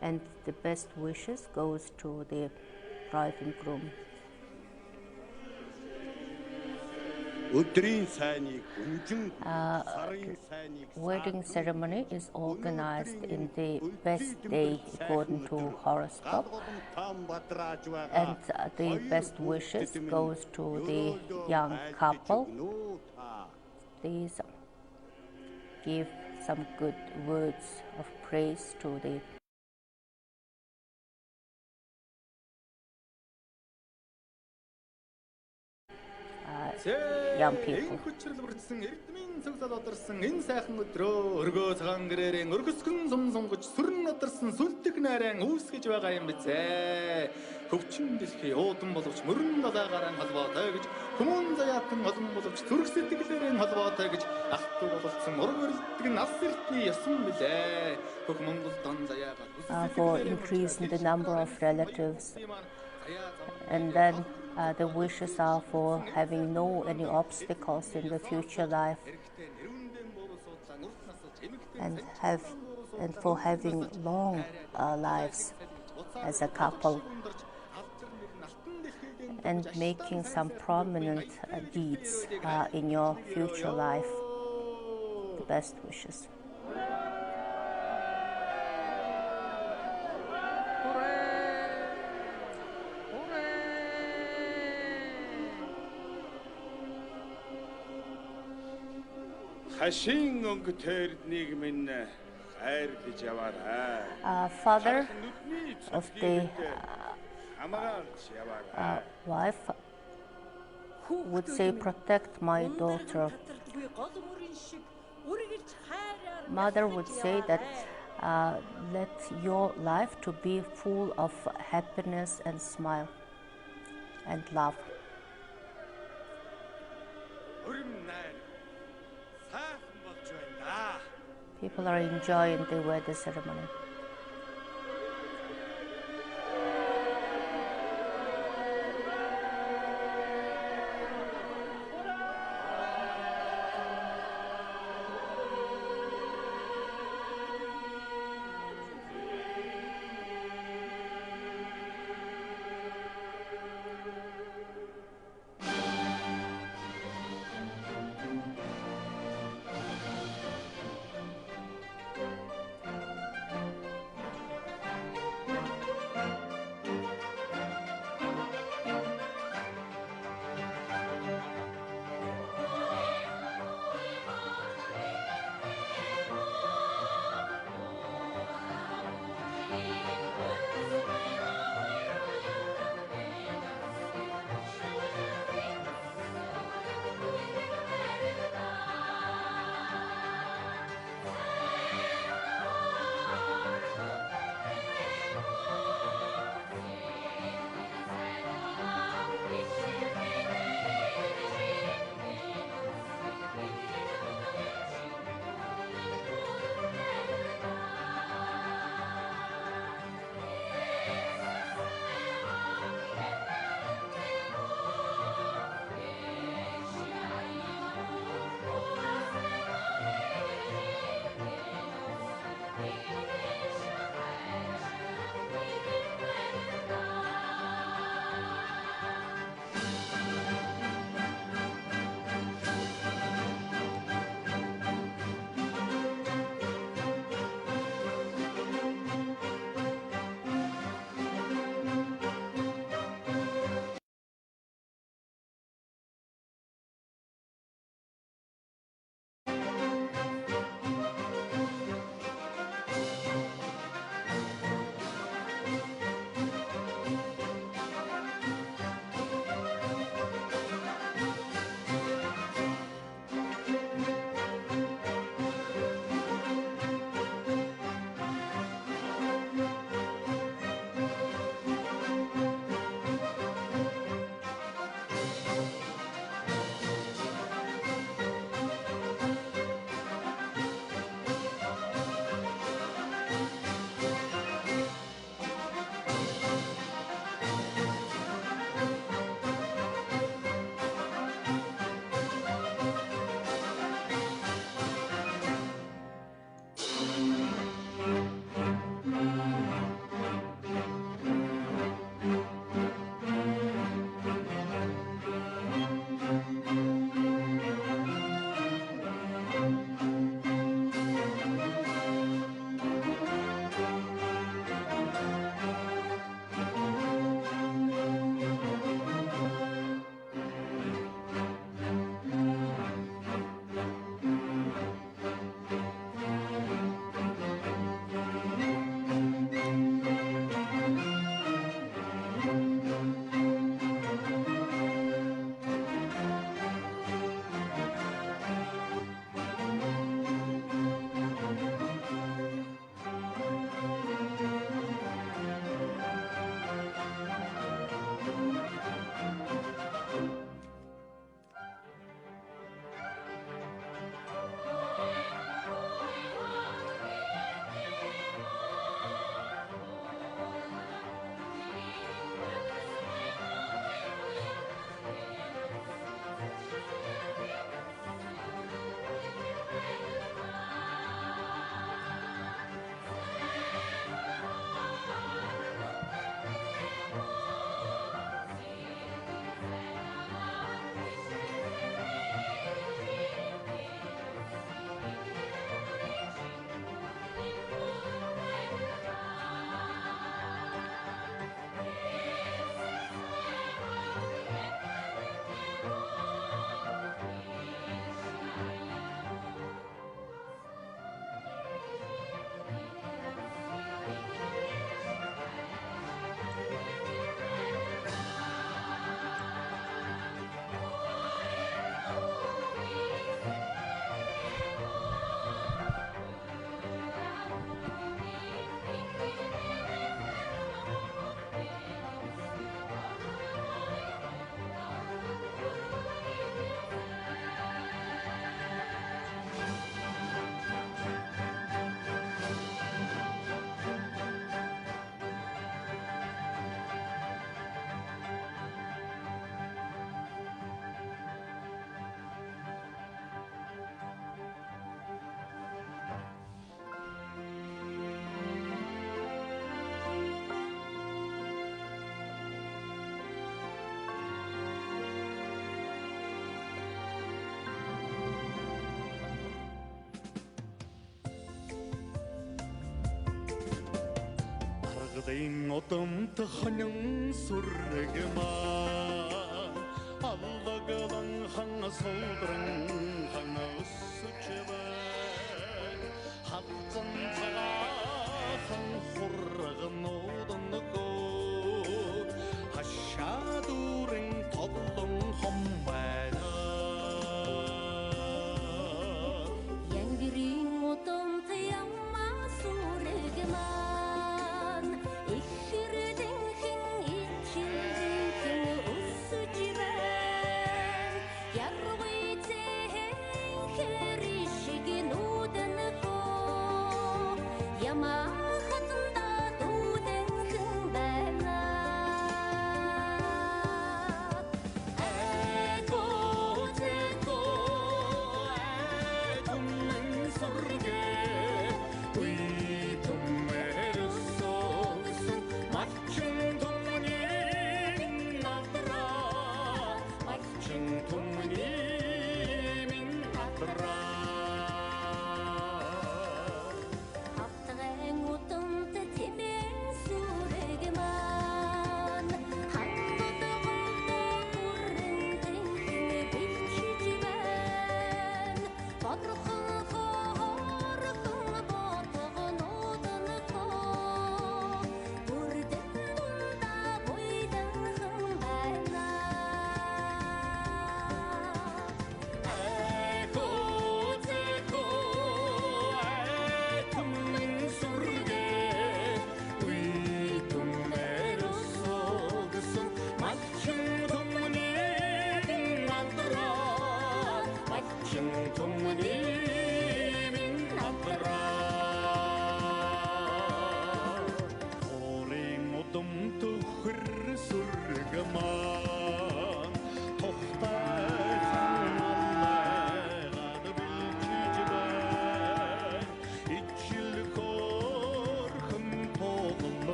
And the best wishes goes to the bride and groom. Wedding ceremony is organized in the best day according to horoscope, and the best wishes goes to the young couple. Please give some good words of praise to the young people. Хөвчин дэлхий уудан боловч мөрөн далаагаар холбоотой гэж хүмүүн заяатан олон боловч зүрх сэтгэлээрээ холбоотой гэж ах トゥ боловсон ураг өрөлддөг нас эртний ёсон билээ. Хөх Монгол дон заяагаар for increasing the number of relatives, and then the wishes are for having no any obstacles in the future life, and for having long lives as a couple, and making some prominent deeds in your future life. The best wishes. Father of the wife would say, protect my daughter. Mother would say that let your life to be full of happiness and smile and love. People are enjoying the wedding ceremony.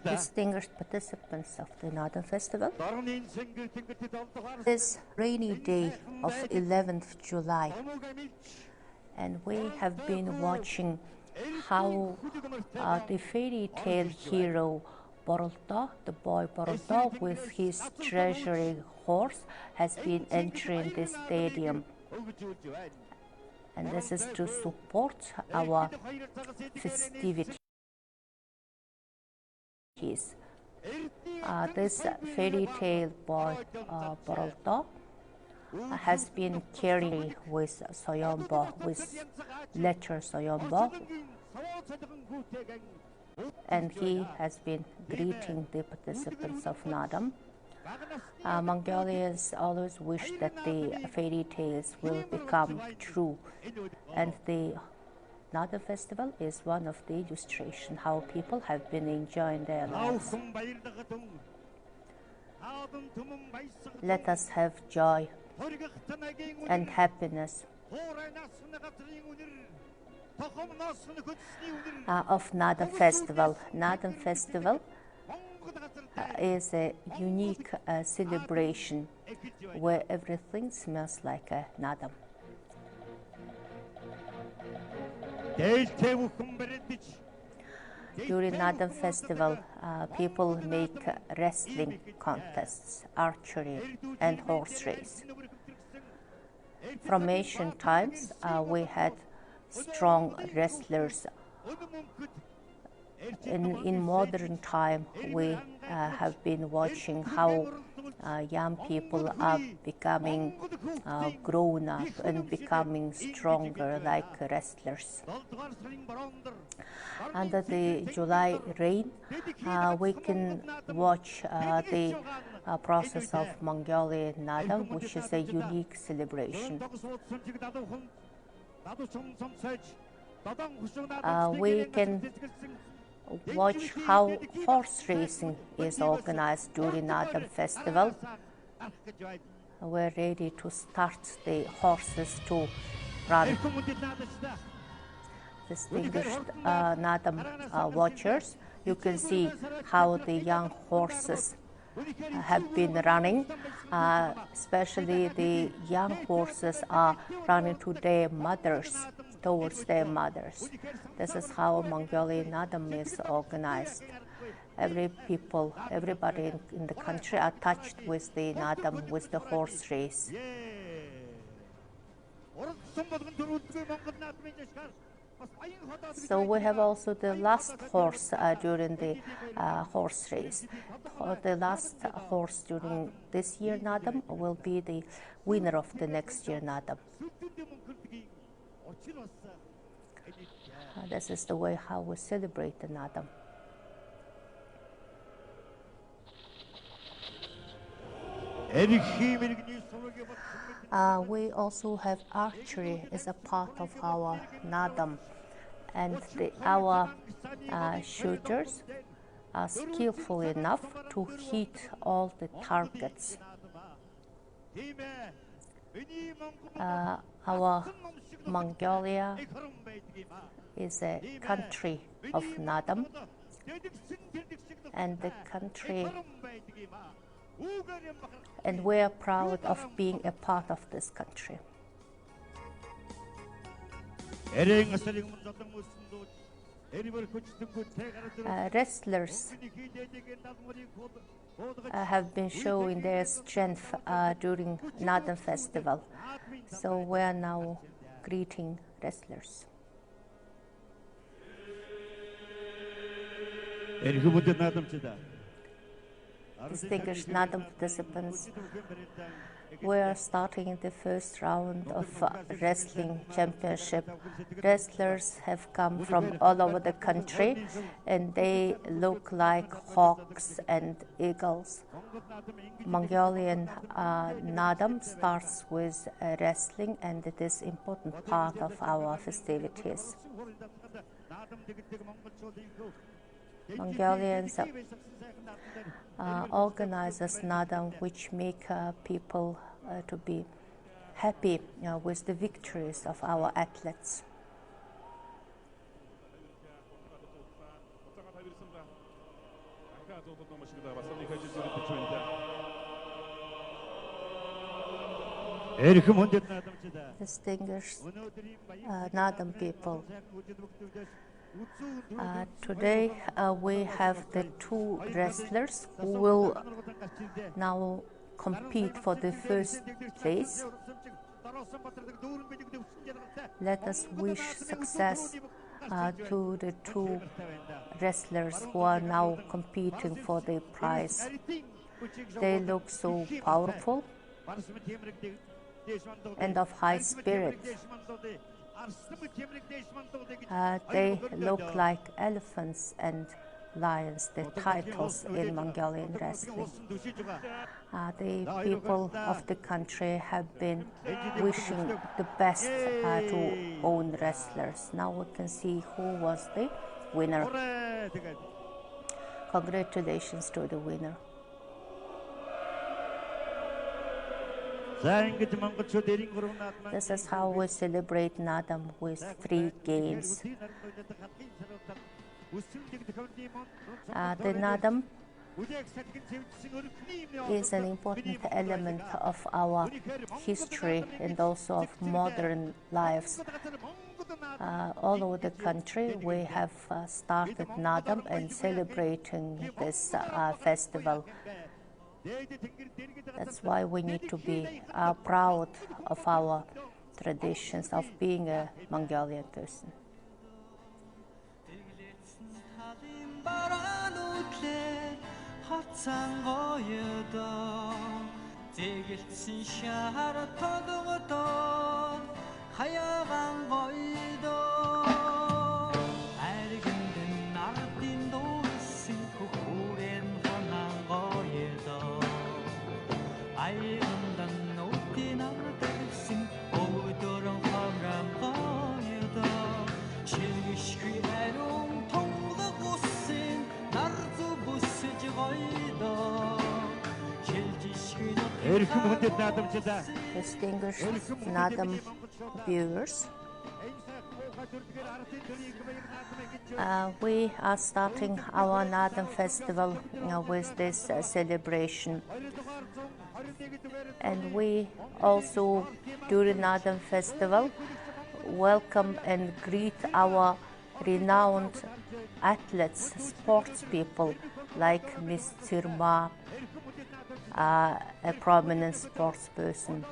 Distinguished participants of the Naadam Festival, this rainy day of 11th July, and we have been watching how the fairy tale hero Boroldo, the boy Boroldo with his treasury horse, has been entering the stadium. And this is to support our festivities. This fairy tale boy Boroldo has been carrying with Soyombo, with letter Soyombo, and he has been greeting the participants of Naadam. Mongolians always wish that the fairy tales will become true, and the Naadam festival is one of the illustrations how people have been enjoying their lives. Let us have joy and happiness of Naadam Festival. Naadam Festival is a unique celebration where everything smells like a Naadam. During Naadam Festival, people make wrestling contests, archery, and horse race. From ancient times, we had strong wrestlers. In modern time, we have been watching how young people are becoming grown up and becoming stronger like wrestlers. Under the July rain, we can watch the process of Mongolian Naadam, which is a unique celebration. We can watch how horse racing is organized during Naadam Festival. We're ready to start the horses to run. Distinguished Naadam watchers, you can see how the young horses have been running, especially the young horses are running to their mothers, towards their mothers. This is how Mongolian Naadam is organized. Everybody in the country are touched with the Naadam, with the horse race. So we have also the last horse during the horse race. The last horse during this year Naadam will be the winner of the next year Naadam. This is the way how we celebrate the Naadam. We also have archery as a part of our Naadam, and our shooters are skillful enough to hit all the targets. Our Mongolia is a country of Naadam, and we are proud of being a part of this country. Wrestlers have been showing their strength during Naadam Festival, so we are now greeting wrestlers. Distinguished Naadam participants, we are starting the first round of wrestling championship. Wrestlers have come from all over the country, and they look like hawks and eagles. Mongolian Naadam starts with wrestling, and it is an important part of our festivities. Mongolians organizes Naadam, which make people to be happy with the victories of our athletes. Distinguished Naadam people, today we have the two wrestlers who will now compete for the first place. Let us wish success to the two wrestlers who are now competing for the prize. They look so powerful and of high spirit. They look like elephants and lions, the titles in Mongolian wrestling. The people of the country have been wishing the best to own wrestlers. Now we can see who was the winner. Congratulations to the winner. This is how we celebrate Naadam with 3 games. The Naadam is an important element of our history and also of modern lives. All over the country we have started Naadam and celebrating this festival. That's why we need to be proud of our traditions, of being a Mongolian person. Distinguished Naadam viewers, we are starting our Naadam festival with this celebration, and we also during Naadam festival welcome and greet our renowned athletes, sports people like Miss Samar, a prominent sports person.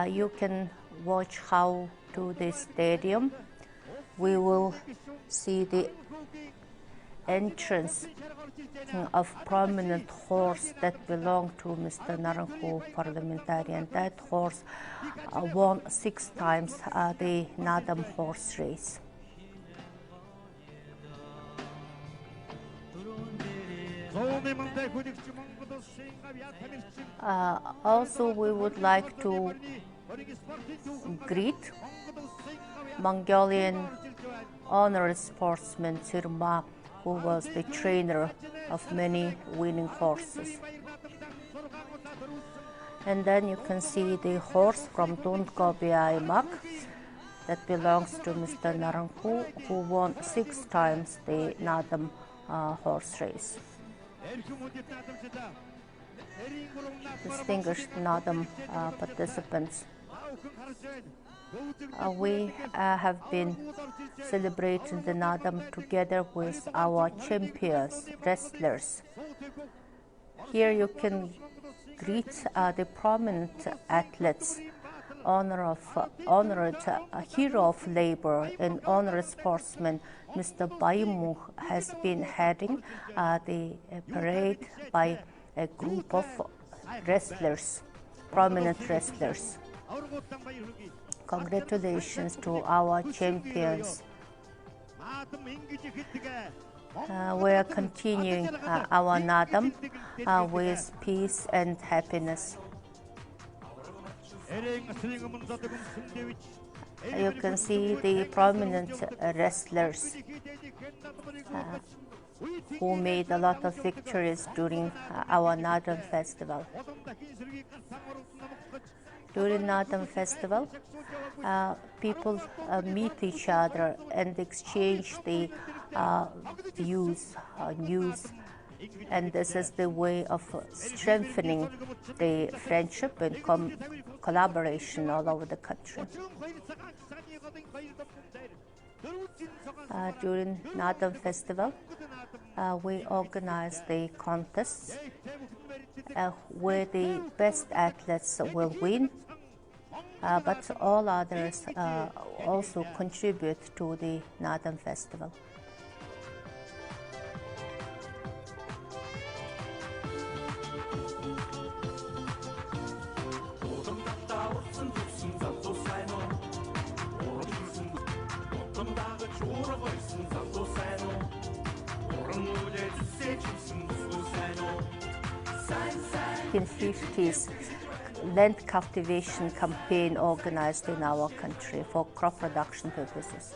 You can watch how to the stadium. We will see the entrance of prominent horse that belonged to Mr. Naranko parliamentarian. That horse won 6 times the Naadam horse race. Also, we would like to greet Mongolian honored sportsman Ceremony, who was the trainer of many winning horses. And then you can see the horse from Mongolia that belongs to Mr. Naranko, who won 6 times the Naadam horse race. Distinguished Naadam participants, we have been celebrating the Naadam together with our champions, wrestlers. Here you can greet the prominent athletes, honored hero of labor and honored sportsman Mr. Baimu has been heading the parade by a group of wrestlers, prominent wrestlers. Congratulations to our champions. We are continuing our Naadam with peace and happiness. You can see the prominent wrestlers who made a lot of victories during our Naadam festival. During Naadam festival, people meet each other and exchange the views, news, and this is the way of strengthening the friendship and collaboration all over the country. During Naadam festival, we organize the contests where the best athletes will win, but all others also contribute to the Naadam festival. In 1950s land cultivation campaign organized in our country for crop production purposes.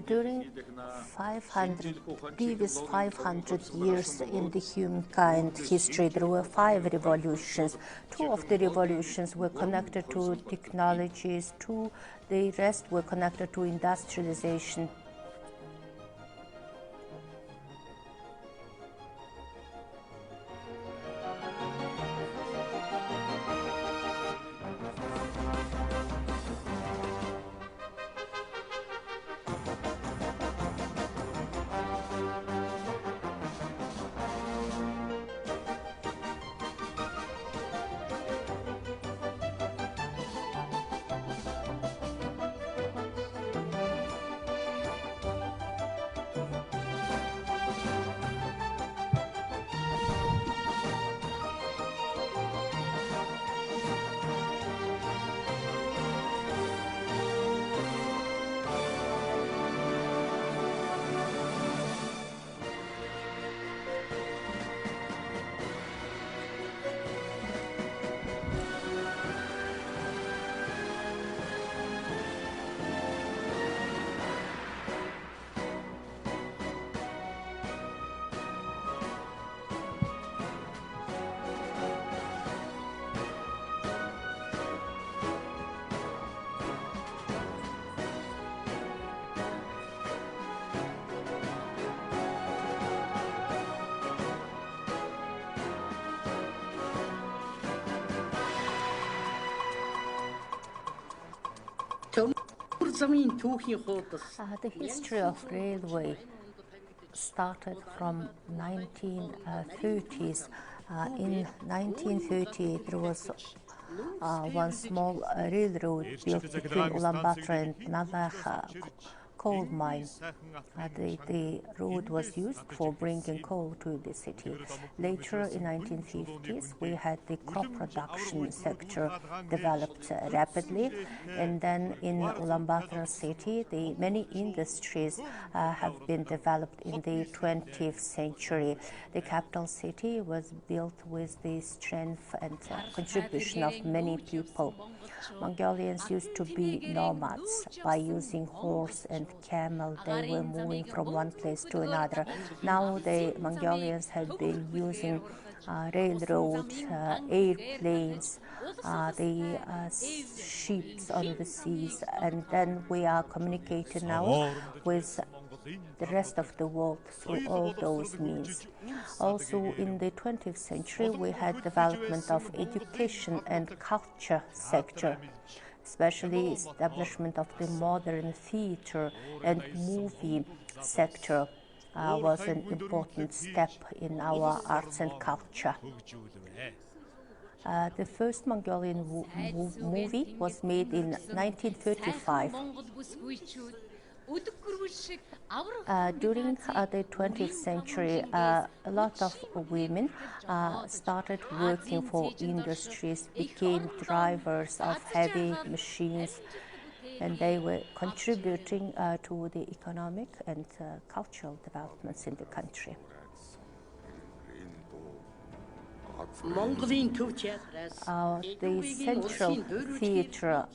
During previous 500 years in the humankind history, there were 5 revolutions. 2 of the revolutions were connected to technologies, the rest were connected to industrialization. The history of railway started from 1930s. In 1930, there was one small railroad built between Ulaanbaatar and Naadam coal mine. The road was used for bringing coal to the city. Later, in 1950s, we had the crop production sector developed rapidly, and then in Ulaanbaatar city, many industries have been developed in the 20th century. The capital city was built with the strength and contribution of many people. Mongolians used to be nomads. By using horse and camel, they were moving from one place to another. Now the Mongolians have been using railroad, airplanes, the ships on the seas, and then we are communicating now with the rest of the world through all those means. Also, in the 20th century, we had development of education and culture sector, especially establishment of the modern theater and movie sector was an important step in our arts and culture. The first Mongolian movie was made in 1935. During the 20th century, a lot of women started working for industries, became drivers of heavy machines, and they were contributing to the economic and cultural developments in the country. The Central Theatre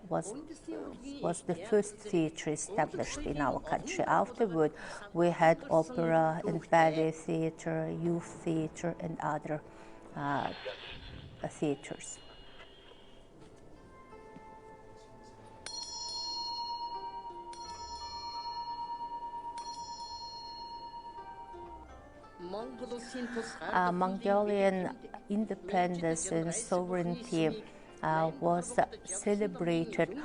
was the first theatre established in our country. Afterward, we had opera and ballet theatre, youth theatre, and other theatres. Mongolian independence and sovereignty was celebrated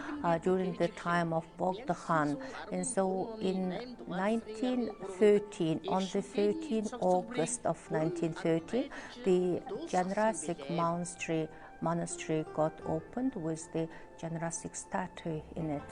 during the time of Bogdahan. And so in 1913, on the 13th August of 1913, the Janrasik monastery got opened with the Janrasik statue in it.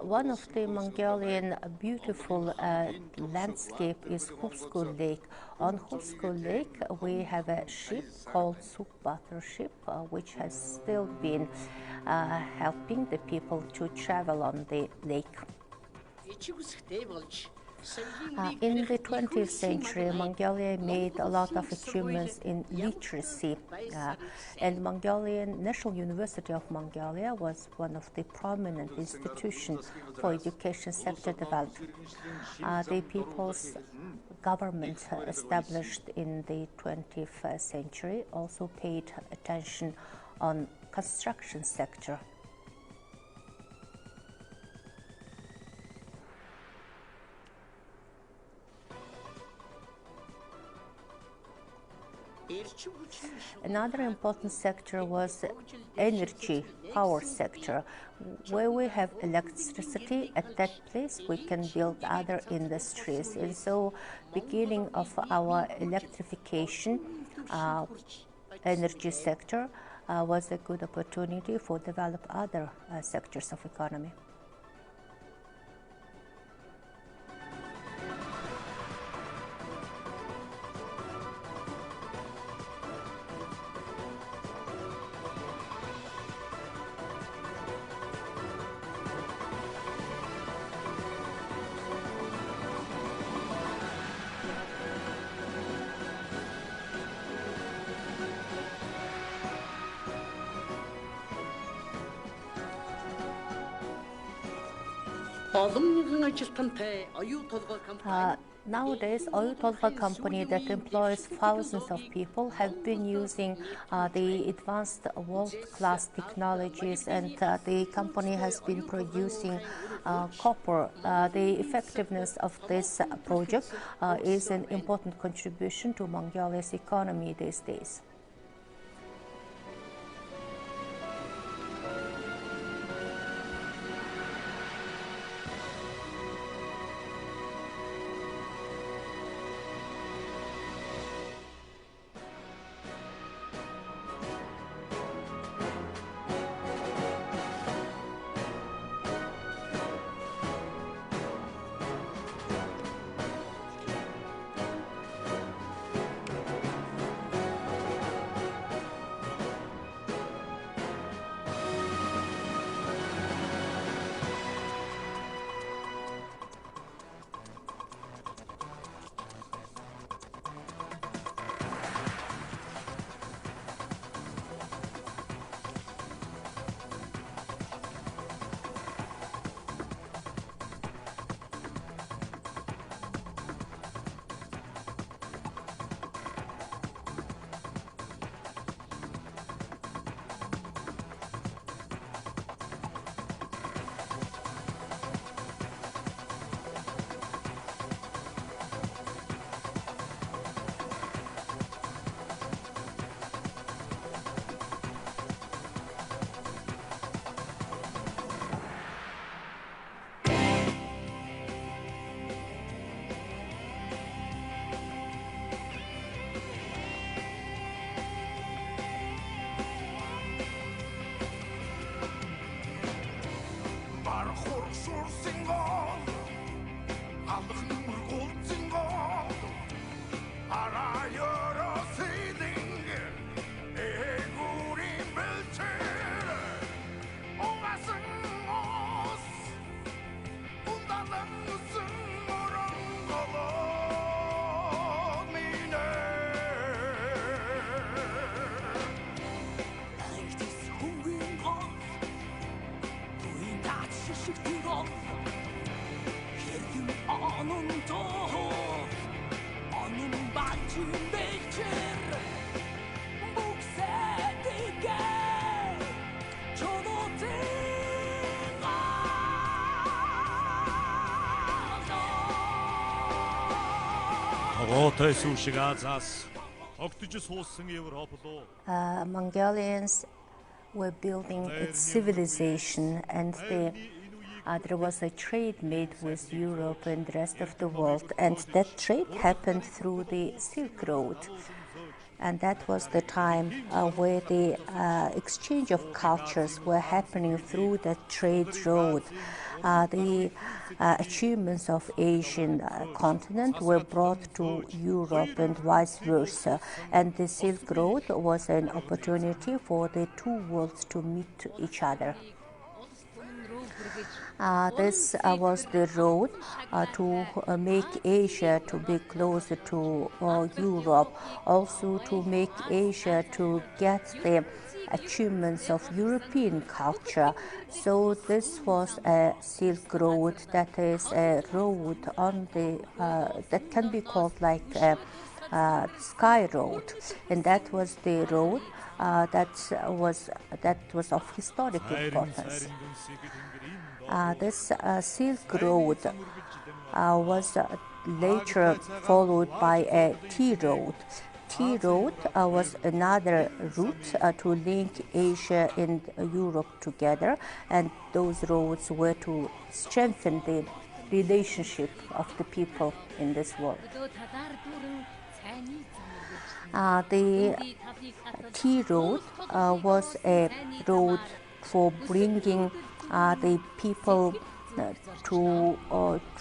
One of the Mongolian beautiful landscape is Hupskul Lake. On Hupskul Lake, we have a ship called Sukbatr ship, which has still been helping the people to travel on the lake. In the 20th century, Mongolia made a lot of achievements in literacy, and Mongolian National University of Mongolia was one of the prominent institutions for education sector development. The people's government established in the 20th century also paid attention on construction sector. Another important sector was energy, power sector. Where we have electricity, at that place we can build other industries. And so beginning of our electrification energy sector was a good opportunity for develop other sectors of economy. Nowadays, Oyu Tolga company that employs thousands of people have been using the advanced world-class technologies, and the company has been producing copper. The effectiveness of this project is an important contribution to Mongolia's economy these days. Mongolians were building its civilization, and there was a trade made with Europe and the rest of the world, and that trade happened through the Silk Road. And that was the time where the exchange of cultures were happening through that trade road. The achievements of Asian continent were brought to Europe and vice versa. And the Silk Road was an opportunity for the two worlds to meet each other. This was the road to make Asia to be closer to Europe, also to make Asia to get the achievements of European culture. So this was a Silk Road, that is a road on the that can be called like a Sky Road, and that was the road that was of historic importance. This Silk Road was later followed by a Tea Road. Tea Road was another route to link Asia and Europe together, and those roads were to strengthen the relationship of the people in this world. The Tea Road was a road for bringing the people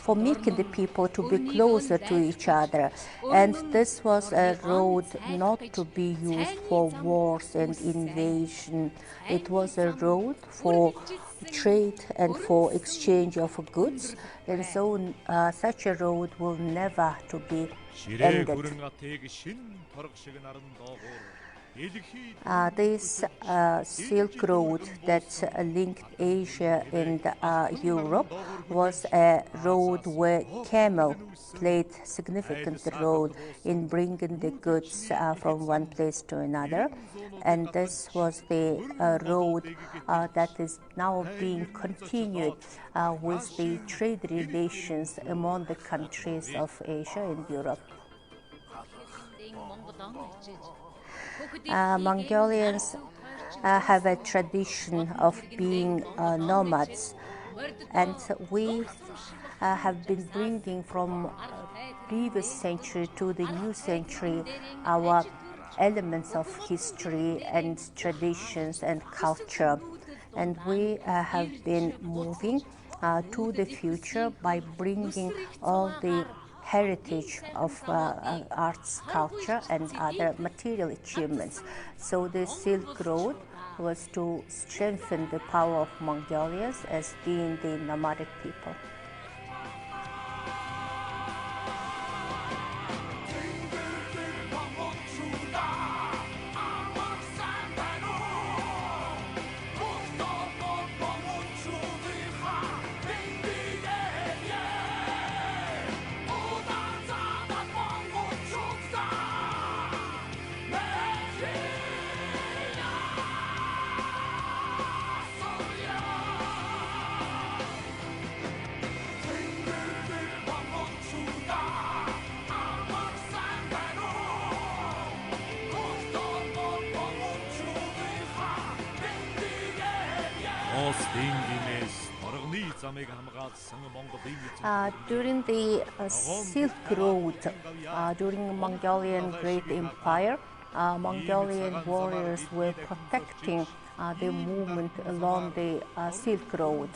for making the people to be closer to each other, and this was a road not to be used for wars and invasion. It was a road for trade and for exchange of goods, and so such a road will never to be ended. This Silk Road that linked Asia and Europe was a road where camel played a significant role in bringing the goods from one place to another. And this was the road that is now being continued with the trade relations among the countries of Asia and Europe. Mongolians have a tradition of being nomads, and we have been bringing from previous century to the new century our elements of history and traditions and culture, and we have been moving to the future by bringing all the heritage of arts, culture, and other material achievements. So the Silk Road was to strengthen the power of Mongolians as being the nomadic people. During the Silk Road, during Mongolian Great Empire, Mongolian warriors were protecting the movement along the Silk Road.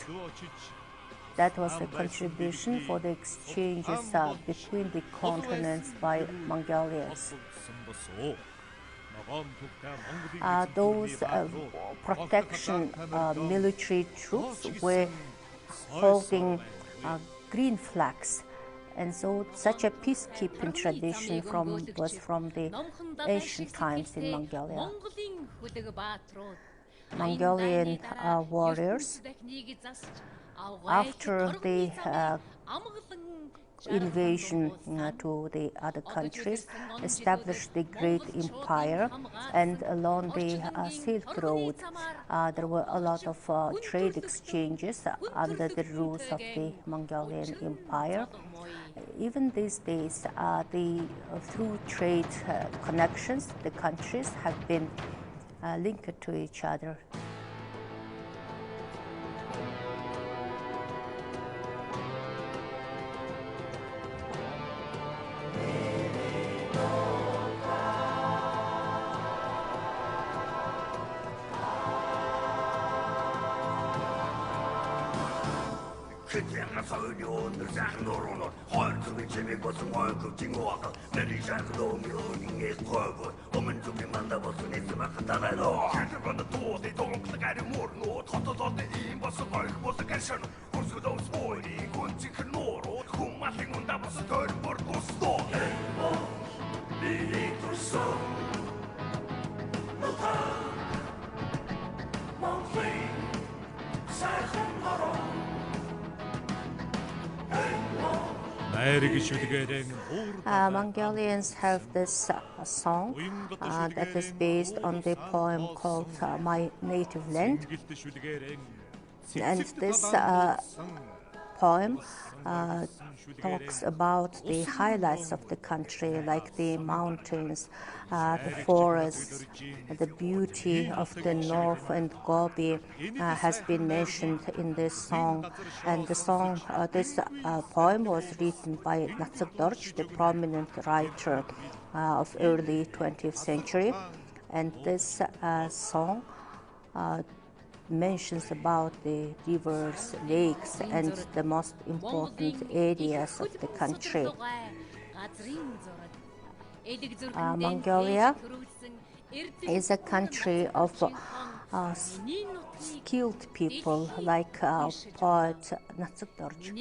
That was a contribution for the exchanges between the continents by Mongolians. Those protection military troops were holding green flags, and so such a peacekeeping tradition was from the ancient times in Mongolia. Mongolian warriors, after the invasion to the other countries, established the great empire, and along the Silk Road there were a lot of trade exchanges under the rules of the Mongolian Empire. Even these days, through trade connections, the countries have been linked to each other. Mongolians have this song that is based on the poem called My Native Land. And this poem talks about the highlights of the country, like the mountains, the forests, the beauty of the north, and Gobi has been mentioned in this song. And this poem was written by Natsuk Dorj, the prominent writer of early 20th century. And this song mentions about the rivers, lakes, and the most important areas of the country. Mongolia is a country of skilled people like poet Natsuk Dorj.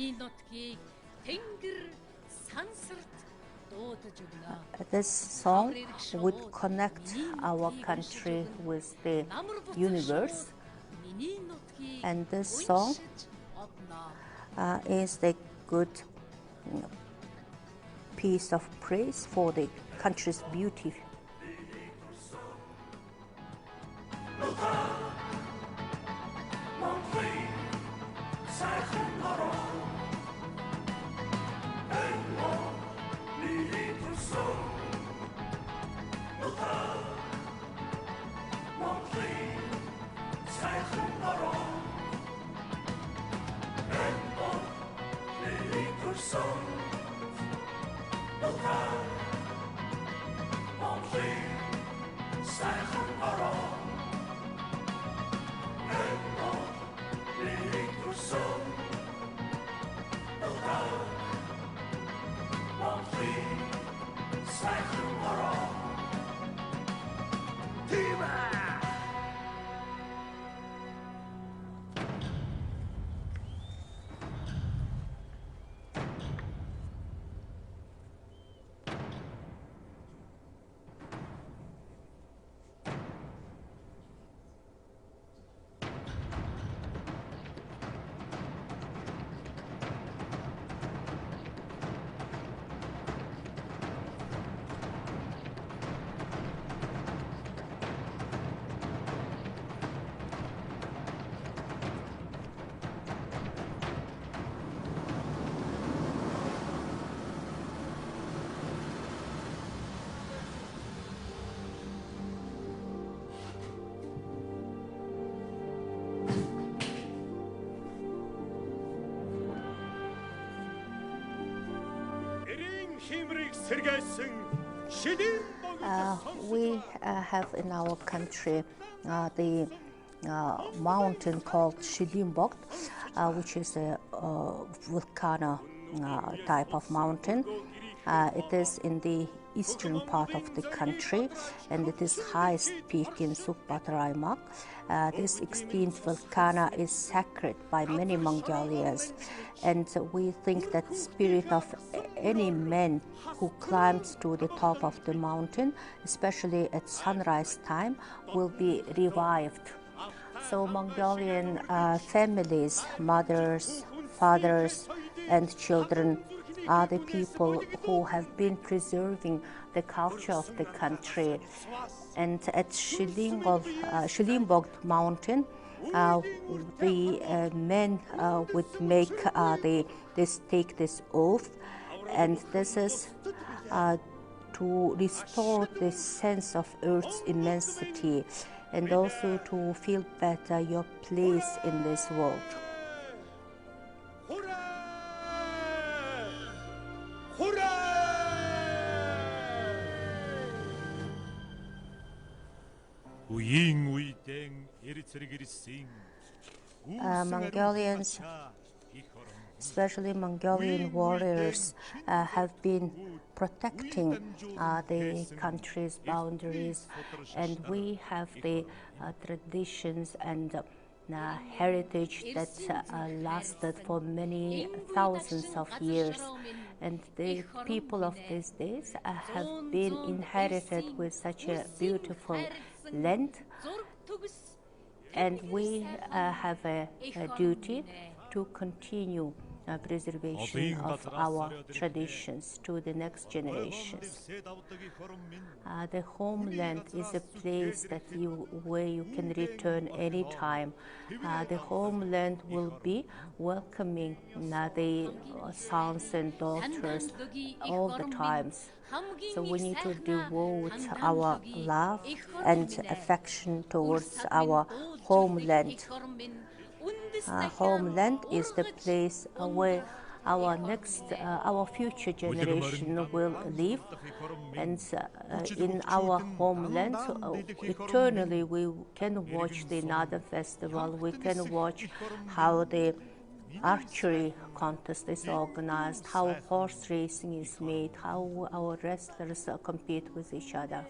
This song would connect our country with the universe. And this song is a good piece of praise for the country's beauty. We have in our country the mountain called Shilimbok, which is a volcano type of mountain. It is in the eastern part of the country, and it is highest peak in Sukbataraimak. This extinct volcano is sacred by many Mongolians, and we think that the spirit of any man who climbs to the top of the mountain, especially at sunrise time, will be revived. So Mongolian families, mothers, fathers, and children are the people who have been preserving the culture of the country. And at Shilimbog Mountain, the men would take this oath, and this is to restore the sense of Earth's immensity and also to feel better your place in this world. Mongolians, especially Mongolian warriors, have been protecting the country's boundaries, and we have the traditions and heritage that lasted for many thousands of years. And the people of these days have been inherited with such a beautiful land, and we have a duty to continue preservation of our traditions to the next generations. The homeland is a place where you can return anytime. The homeland will be welcoming the sons and daughters all the times. So we need to devote our love and affection towards our homeland. Homeland is the place where our future generation will live, and in our homeland, eternally we can watch the Naadam festival. We can watch how the archery contest is organized, how horse racing is made, how our wrestlers compete with each other.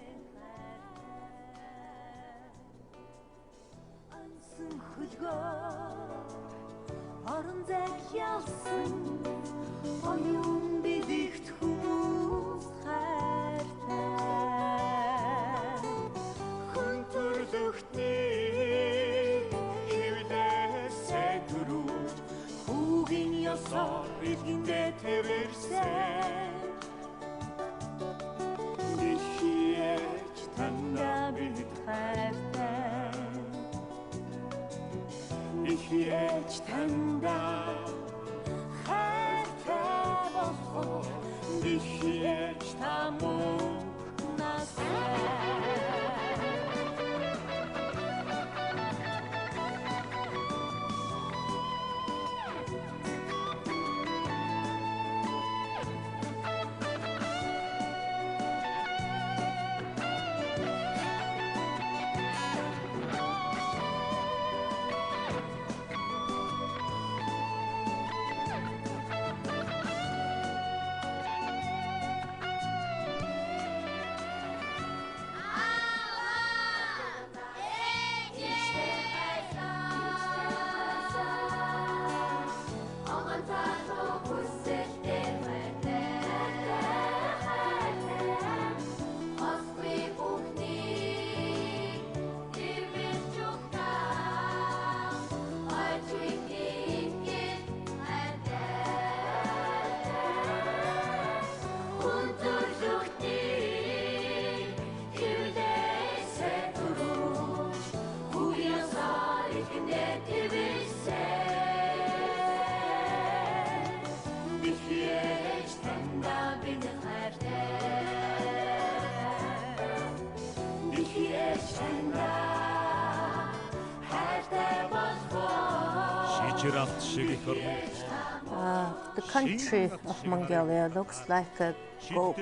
The country of Mongolia looks like a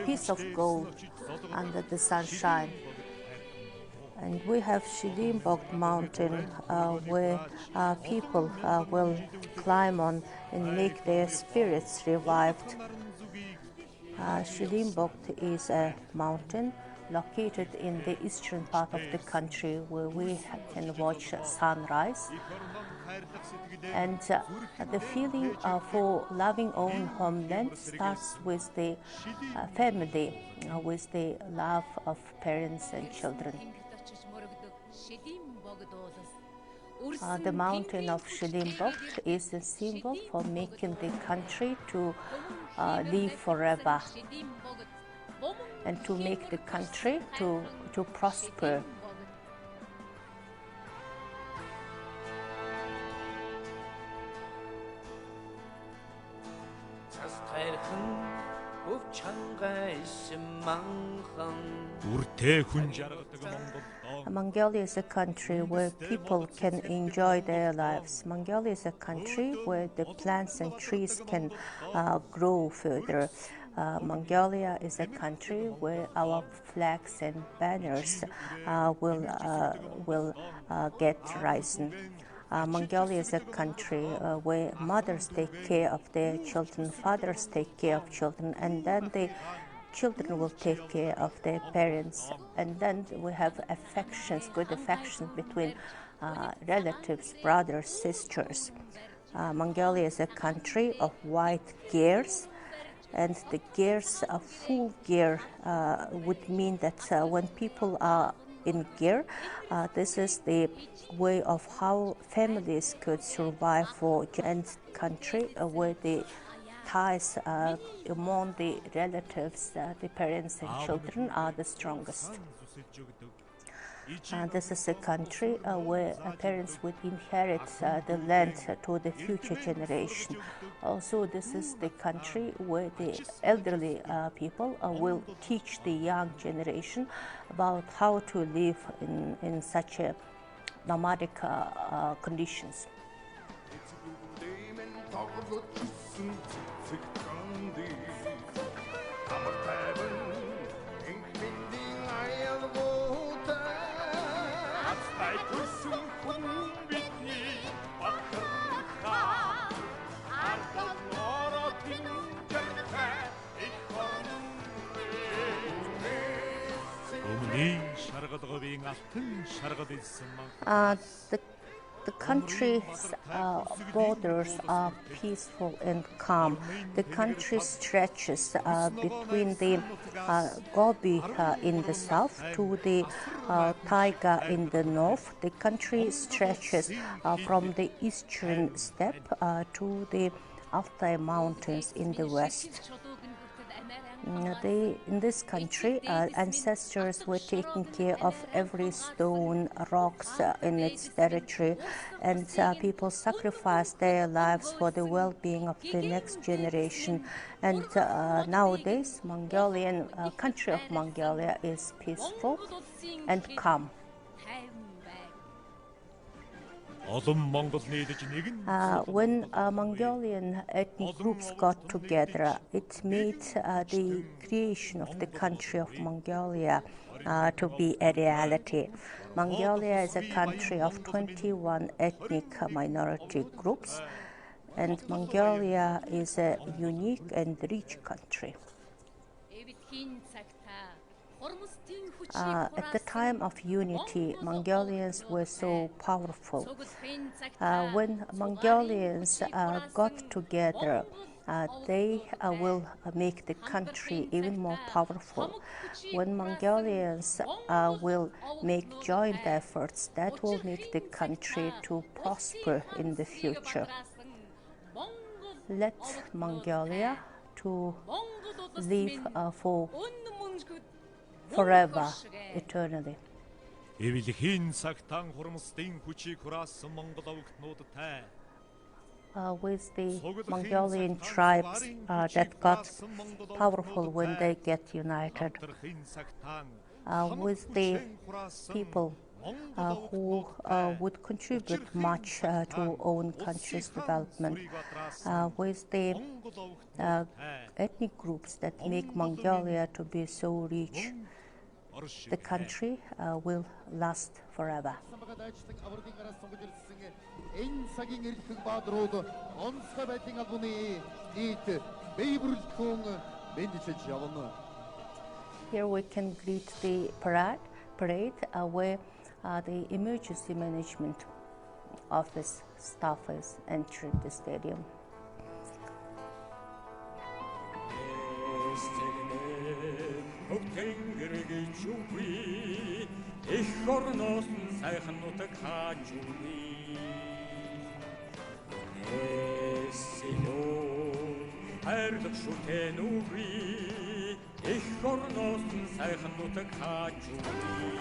piece of gold under the sunshine. And we have Shilimbog Mountain where people will climb on and make their spirits revived. Shilimbog is a mountain located in the eastern part of the country where we can watch sunrise. And the feeling for loving own homeland starts with the family, with the love of parents and children. The mountain of Shilimbok is a symbol for making the country to live forever and to make the country to prosper. Mongolia is a country where people can enjoy their lives. Mongolia is a country where the plants and trees can grow further. Mongolia is a country where our flags and banners will get risen. Mongolia is a country where mothers take care of their children, fathers take care of children, and then the children will take care of their parents. And then we have affections, good affections between relatives, brothers, sisters. Mongolia is a country of white gears, and the gears, a full gear, would mean that when people are in gear, this is the way of how families could survive for and country where the ties among the relatives, the parents and children are the strongest. This is a country where parents would inherit the land to the future generation. Also, this is the country where the elderly people will teach the young generation about how to live in such a nomadic conditions. The country's borders are peaceful and calm. The country stretches between the Gobi in the south to the taiga in the north. The country stretches from the eastern steppe to the Altai Mountains in the west. In this country, ancestors were taking care of every stone, rocks in its territory, and people sacrificed their lives for the well-being of the next generation. And nowadays, country of Mongolia is peaceful and calm. When Mongolian ethnic groups got together, it made the creation of the country of Mongolia to be a reality. Mongolia is a country of 21 ethnic minority groups, and Mongolia is a unique and rich country. At the time of unity, Mongolians were so powerful. When Mongolians got together, they will make the country even more powerful. When Mongolians will make joint efforts, that will make the country to prosper in the future. Let Mongolia to live forever, eternally. With the Mongolian tribes that got powerful when they get united, with the people who would contribute much to own country's development, with the ethnic groups that make Mongolia to be so rich, the country will last forever. Here we can greet the parade where the emergency management office staff is entering the stadium. сайхан нутаг хааж үгүй. Эсэлөө хайрлах шүтээ нүгри их орноос сайхан нутаг хааж үгүй.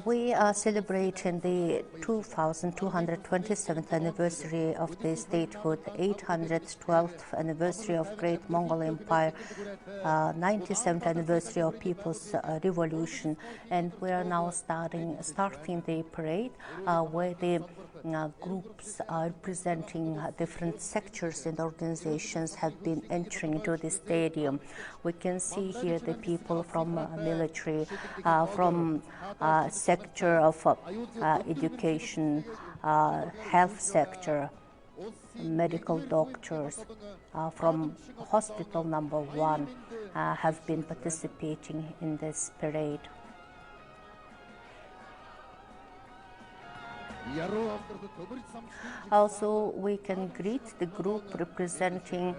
We are celebrating the 2227th anniversary of the statehood, 812th anniversary of Great Mongol Empire, 97th anniversary of People's Revolution, and we are now starting the parade where the groups representing different sectors and organizations have been entering into the stadium. We can see here the people from military, from sector of education, health sector, medical doctors from hospital number 1 have been participating in this parade. Also, we can greet the group representing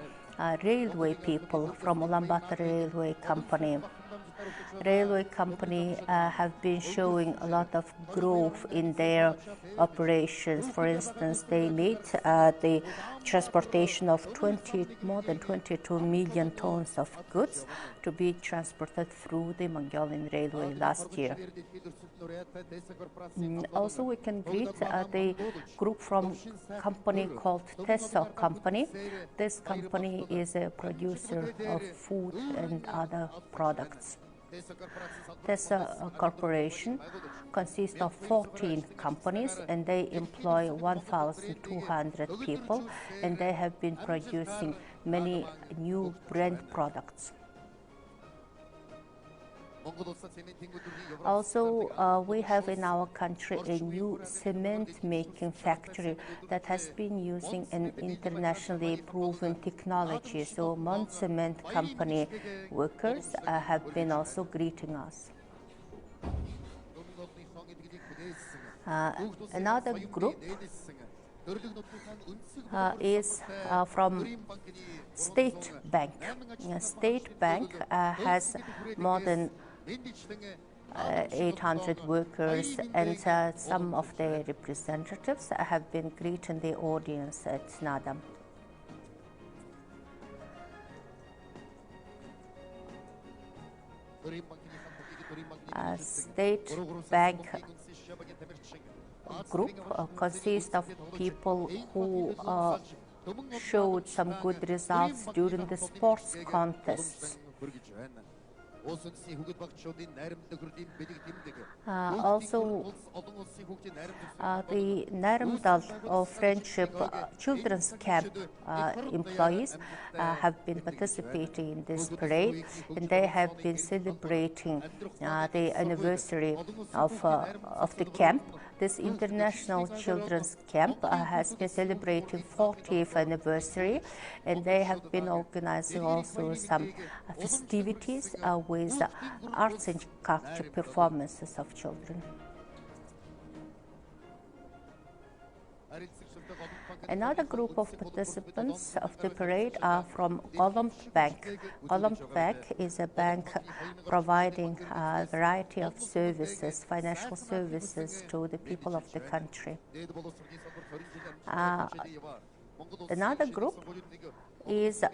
railway people from Ulaanbaatar Railway Company. Railway Company have been showing a lot of growth in their operations. For instance, they made the transportation of more than 22 million tons of goods to be transported through the Mongolian Railway last year. Also, we can greet the group from company called Tessa Company. This company is a producer of food and other products. Tessa Corporation consists of 14 companies, and they employ 1,200 people, and they have been producing many new brand products. Also, we have in our country a new cement making factory that has been using an internationally proven technology. So Mon Cement Company workers have been also greeting us. Another group is from State Bank. State Bank has more than 800 workers, and some of their representatives have been greeting the audience at Naadam. State Bank group consists of people who showed some good results during the sports contests. Also, the Naadam of Friendship Children's Camp employees have been participating in this parade, and they have been celebrating the anniversary of the camp. This International Children's Camp has been celebrating 40th anniversary, and they have been organizing also some festivities with arts and culture performances of children. Another group of participants of the parade are from Golomb Bank. Golomb Bank is a bank providing a variety of services, financial services to the people of the country. Another group is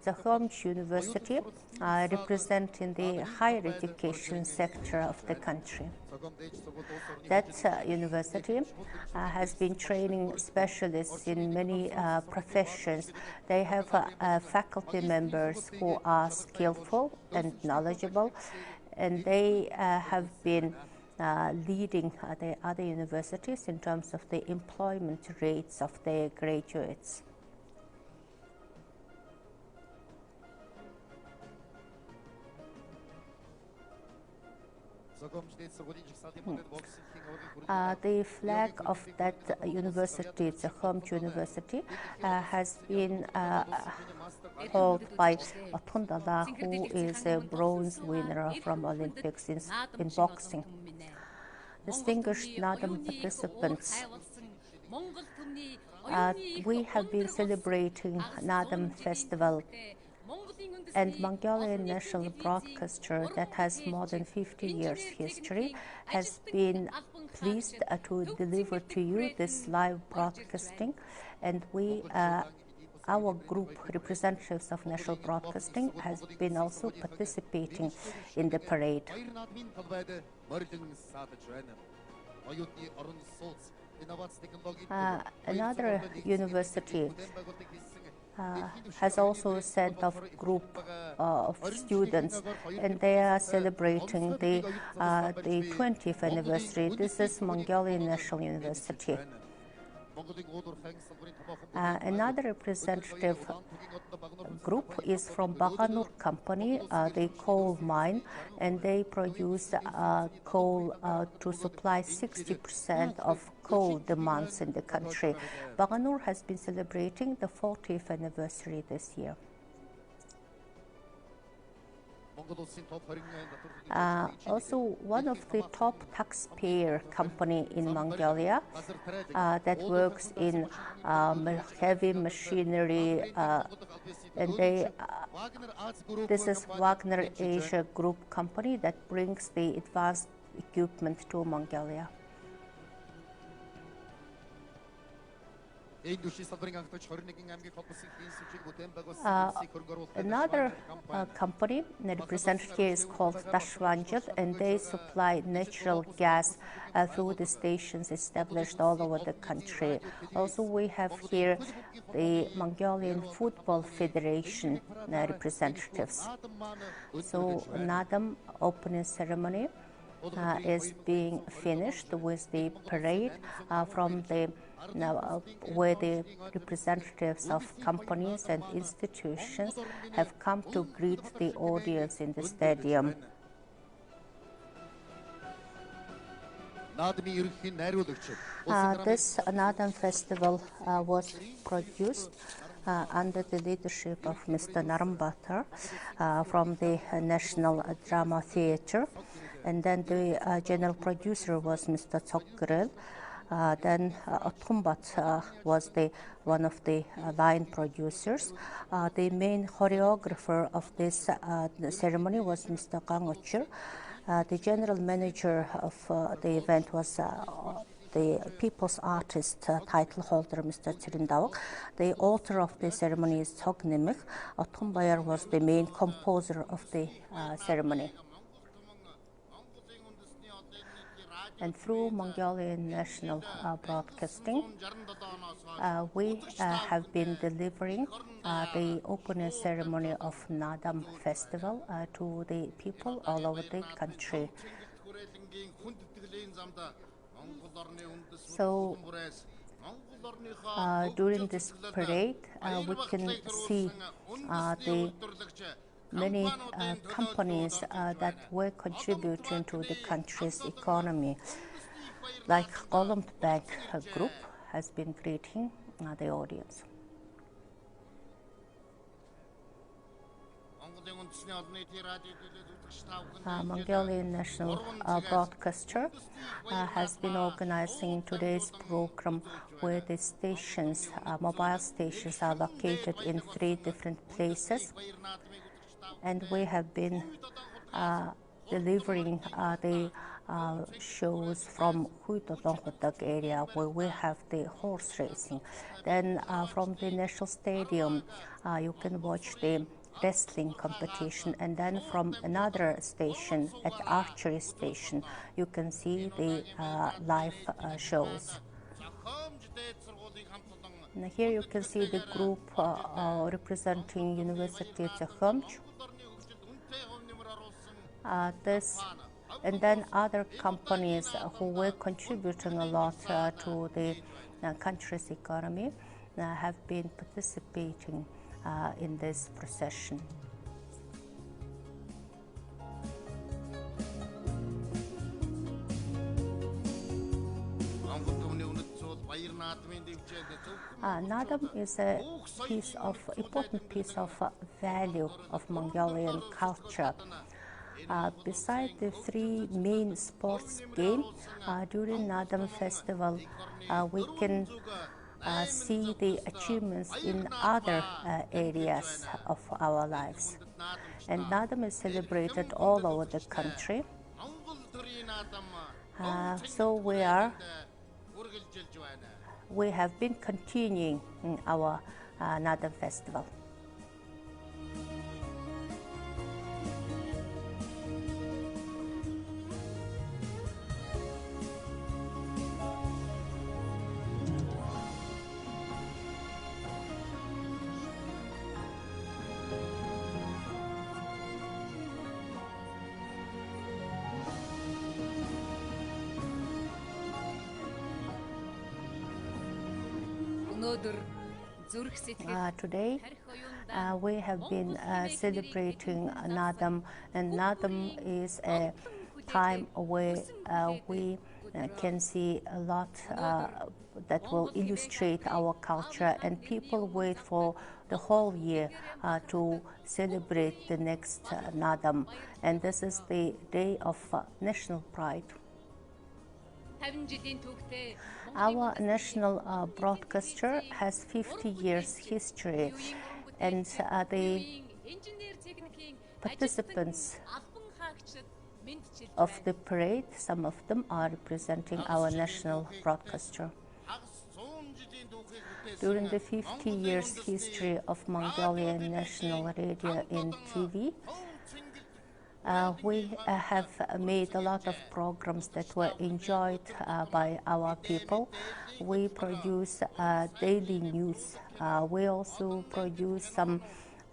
the Homch University, representing the higher education sector of the country. That university has been training specialists in many professions. They have faculty members who are skillful and knowledgeable, and they have been leading the other universities in terms of the employment rates of their graduates. The flag of that university, the Homch University, has been held by Otundala, who is a bronze winner from Olympics in boxing. Distinguished Naadam participants, we have been celebrating Naadam Festival, and Mongolian national broadcaster that has more than 50 years history has been pleased to deliver to you this live broadcasting, and our group, representatives of national broadcasting, has been also participating in the parade. Another university has also sent off a group of students, and they are celebrating the 20th anniversary. This is Mongolian National University. Another representative group is from Baganur Company, the coal mine, and they produce coal to supply 60% of coal demands in the country. Baganur has been celebrating the 40th anniversary this year. Also, one of the top taxpayer company in Mongolia that works in heavy machinery, and this is Wagner Asia Group company that brings the advanced equipment to Mongolia. Another company represented here is called Tashwanjil, and they supply natural gas through the stations established all over the country. Also, we have here the Mongolian Football Federation representatives. So, Naadam opening ceremony is being finished with the parade from the where the representatives of companies and institutions have come to greet the audience in the stadium. This Naadam festival was produced under the leadership of Mr. Naram from the National Drama Theatre, and then the general producer was Mr. Tsokgrel. Then Otumbat was one of the line producers. The main choreographer of this ceremony was Mr. Kang Ochur. The general manager of the event was the People's Artist title holder, Mr. Tsirindawak. The author of the ceremony is Tsoknemik. Otumbayar was the main composer of the ceremony. And through Mongolian National Broadcasting, we have been delivering the opening ceremony of Naadam Festival to the people all over the country. So, during this parade, we can see the many companies that were contributing to the country's economy, like Golomb Bank Group has been greeting the audience. Mongolian national broadcaster has been organizing today's program where the stations, mobile stations, are located in 3 different places, and we have been delivering the shows from Huitotonghutak area where we have the horse racing. Then from the National Stadium you can watch the wrestling competition, and then from another station at archery station you can see the live shows. And here you can see the group representing University of Tsekhomch. And then other companies who were contributing a lot to the country's economy have been participating in this procession. Naadam is a important piece of value of Mongolian culture. Besides the 3 main sports games, during Naadam festival we can see the achievements in other areas of our lives. And Naadam is celebrated all over the country. So we have been continuing our Naadam festival. Today we have been celebrating Naadam, and Naadam is a time where we can see a lot that will illustrate our culture, and people wait for the whole year to celebrate the next Naadam, and this is the day of national pride. Our national broadcaster has 50 years history, and the participants of the parade, some of them are representing our national broadcaster. During the 50 years history of Mongolian National Radio and TV, we have made a lot of programs that were enjoyed by our people. We produce daily news. We also produce some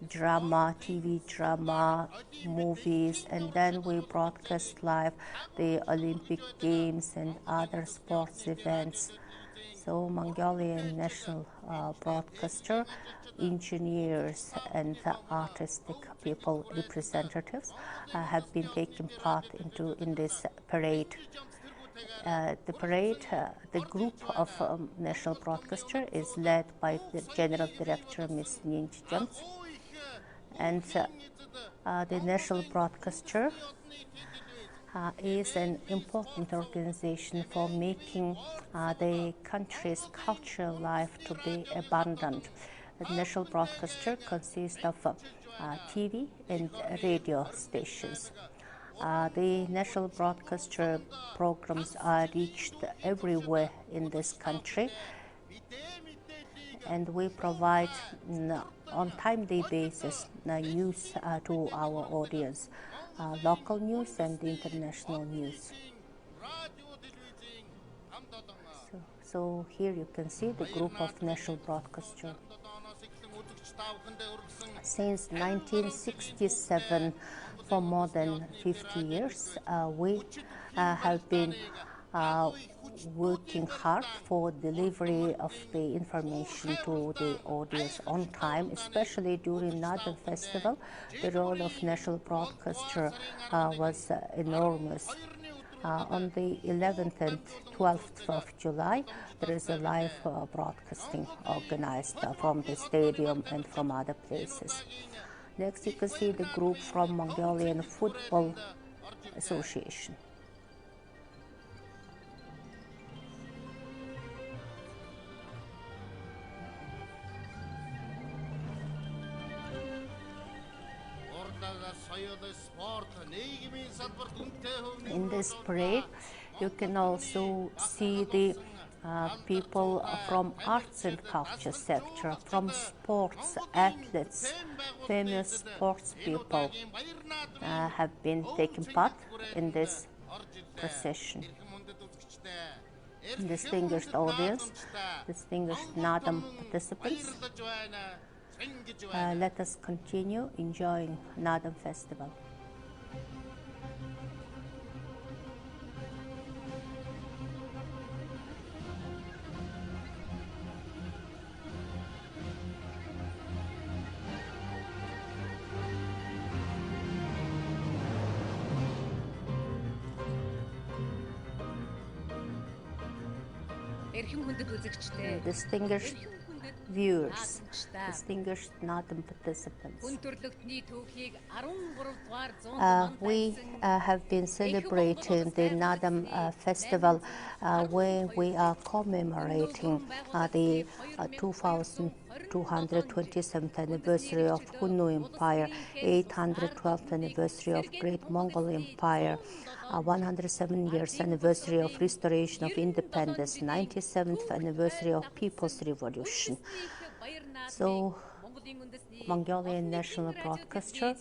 drama, TV drama, movies, and then we broadcast live the Olympic Games and other sports events. So Mongolian National Broadcaster, engineers and artistic people, representatives have been taking part in this parade. The group of National Broadcaster is led by the General Director Ms. Ninj Jones, and the National Broadcaster is an important organization for making the country's cultural life to be abundant. The National Broadcaster consists of TV and radio stations. The National Broadcaster programs are reached everywhere in this country, and we provide on timely basis news to our audience, local news and international news. So here you can see the group of National Broadcaster. Since 1967, for more than 50 years, we have been working hard for delivery of the information to the audience on time, especially during Naadam Festival. The role of National Broadcaster was enormous. On the 11th and 12th of July, there is a live broadcasting organized from the stadium and from other places. Next, you can see the group from Mongolian Football Association. In this parade, you can also see the people from arts and culture sector, from sports, athletes, famous sports people have been taking part in this procession. Distinguished audience, distinguished Naadam participants, let us continue enjoying Naadam Festival. Distinguished viewers, distinguished Naadam participants, we have been celebrating the Naadam Festival where we are commemorating the 2227th anniversary of Hunnu Empire, 812th anniversary of Great Mongol Empire, 107 years anniversary of restoration of independence, 97th anniversary of People's Revolution. So, Mongolian national broadcaster,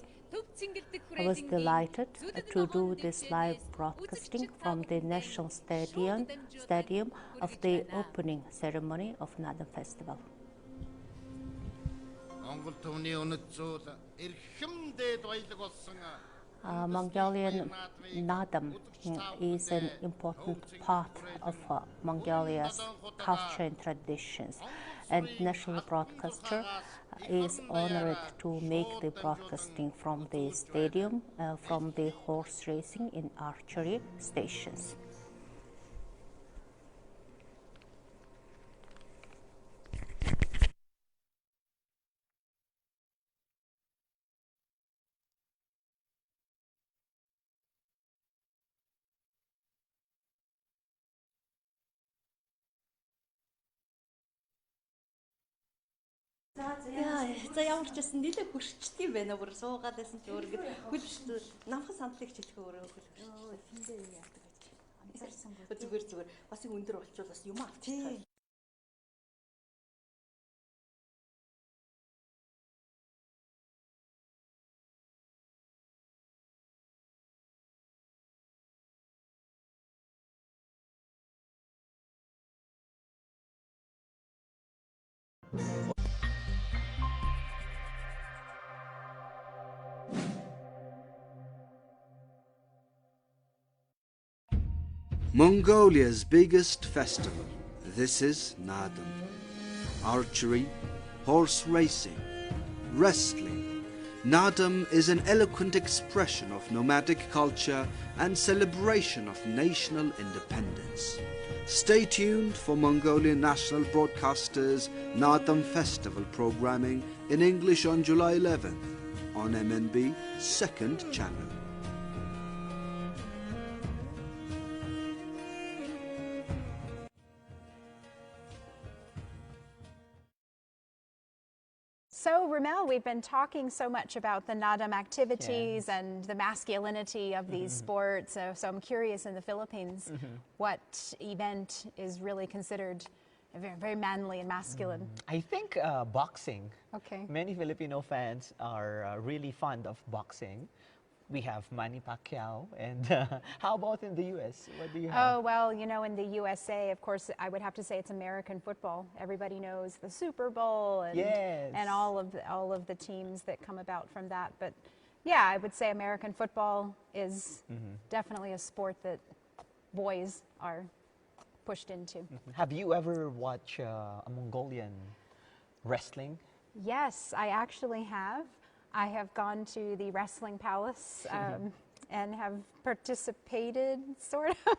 I was delighted to do this live broadcasting from the National Stadium of the opening ceremony of Naadam Festival. Mongolian Naadam is an important part of Mongolia's culture and traditions, and national broadcaster is honored to make the broadcasting from the stadium, from the horse racing and archery stations. За ямар ч гэсэн нэлээд хүрчтэй юм байна. Бүр суугаад байсан ч өөргөд хөлбөштэй намхан сандлыг хэлэхээ өөрөө хөлбөштэй. Хиндээ яадаг гэж. Анзаарсан гоо. Зүгээр бас их өндөр болчвол бас юм авчих. Mongolia's biggest festival. This is Naadam. Archery, horse racing, wrestling. Naadam is an eloquent expression of nomadic culture and celebration of national independence. Stay tuned for Mongolian National Broadcasters' Naadam Festival programming in English on July 11th on MNB 2nd channel. So, Ramel, we've been talking so much about the Naadam activities and the masculinity of these sports. So I'm curious, in the Philippines, what event is really considered very, very manly and masculine? I think boxing. Okay. Many Filipino fans are really fond of boxing. We have Manny Pacquiao, and how about in the U.S.? What do you have? Oh, well, you know, in the USA, of course, I would have to say it's American football. Everybody knows the Super Bowl and all of the teams that come about from that. But yeah, I would say American football is definitely a sport that boys are pushed into. Have you ever watched a Mongolian wrestling? Yes, I actually have. I have gone to the Wrestling Palace and have participated, sort of,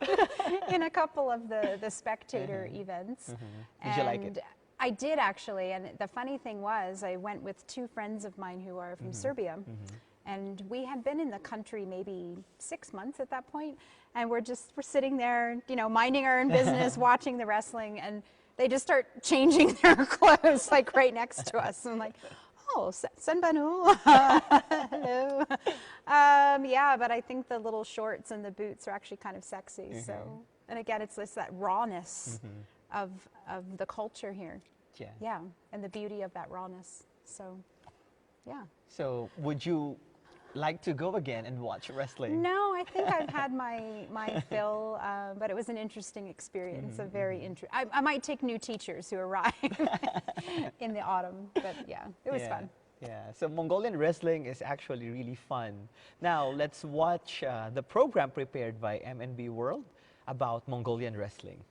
in a couple of the spectator events. Did you like it? I did actually, and the funny thing was I went with two friends of mine who are from Serbia, and we had been in the country maybe 6 months at that point, and we're sitting there, you know, minding our own business, watching the wrestling, and they just start changing their clothes like right next to us. I'm like, oh, Senbanu, hello. Yeah, but I think the little shorts and the boots are actually kind of sexy. So, and again, it's that rawness of the culture here. Yeah, and the beauty of that rawness. So, yeah. So, would you like to go again and watch wrestling? No, I think I've had my fill, but it was an interesting experience. A very interesting. I might take new teachers who arrive in the autumn, but yeah, it was fun. Yeah, so Mongolian wrestling is actually really fun. Now let's watch the program prepared by MNB World about Mongolian wrestling.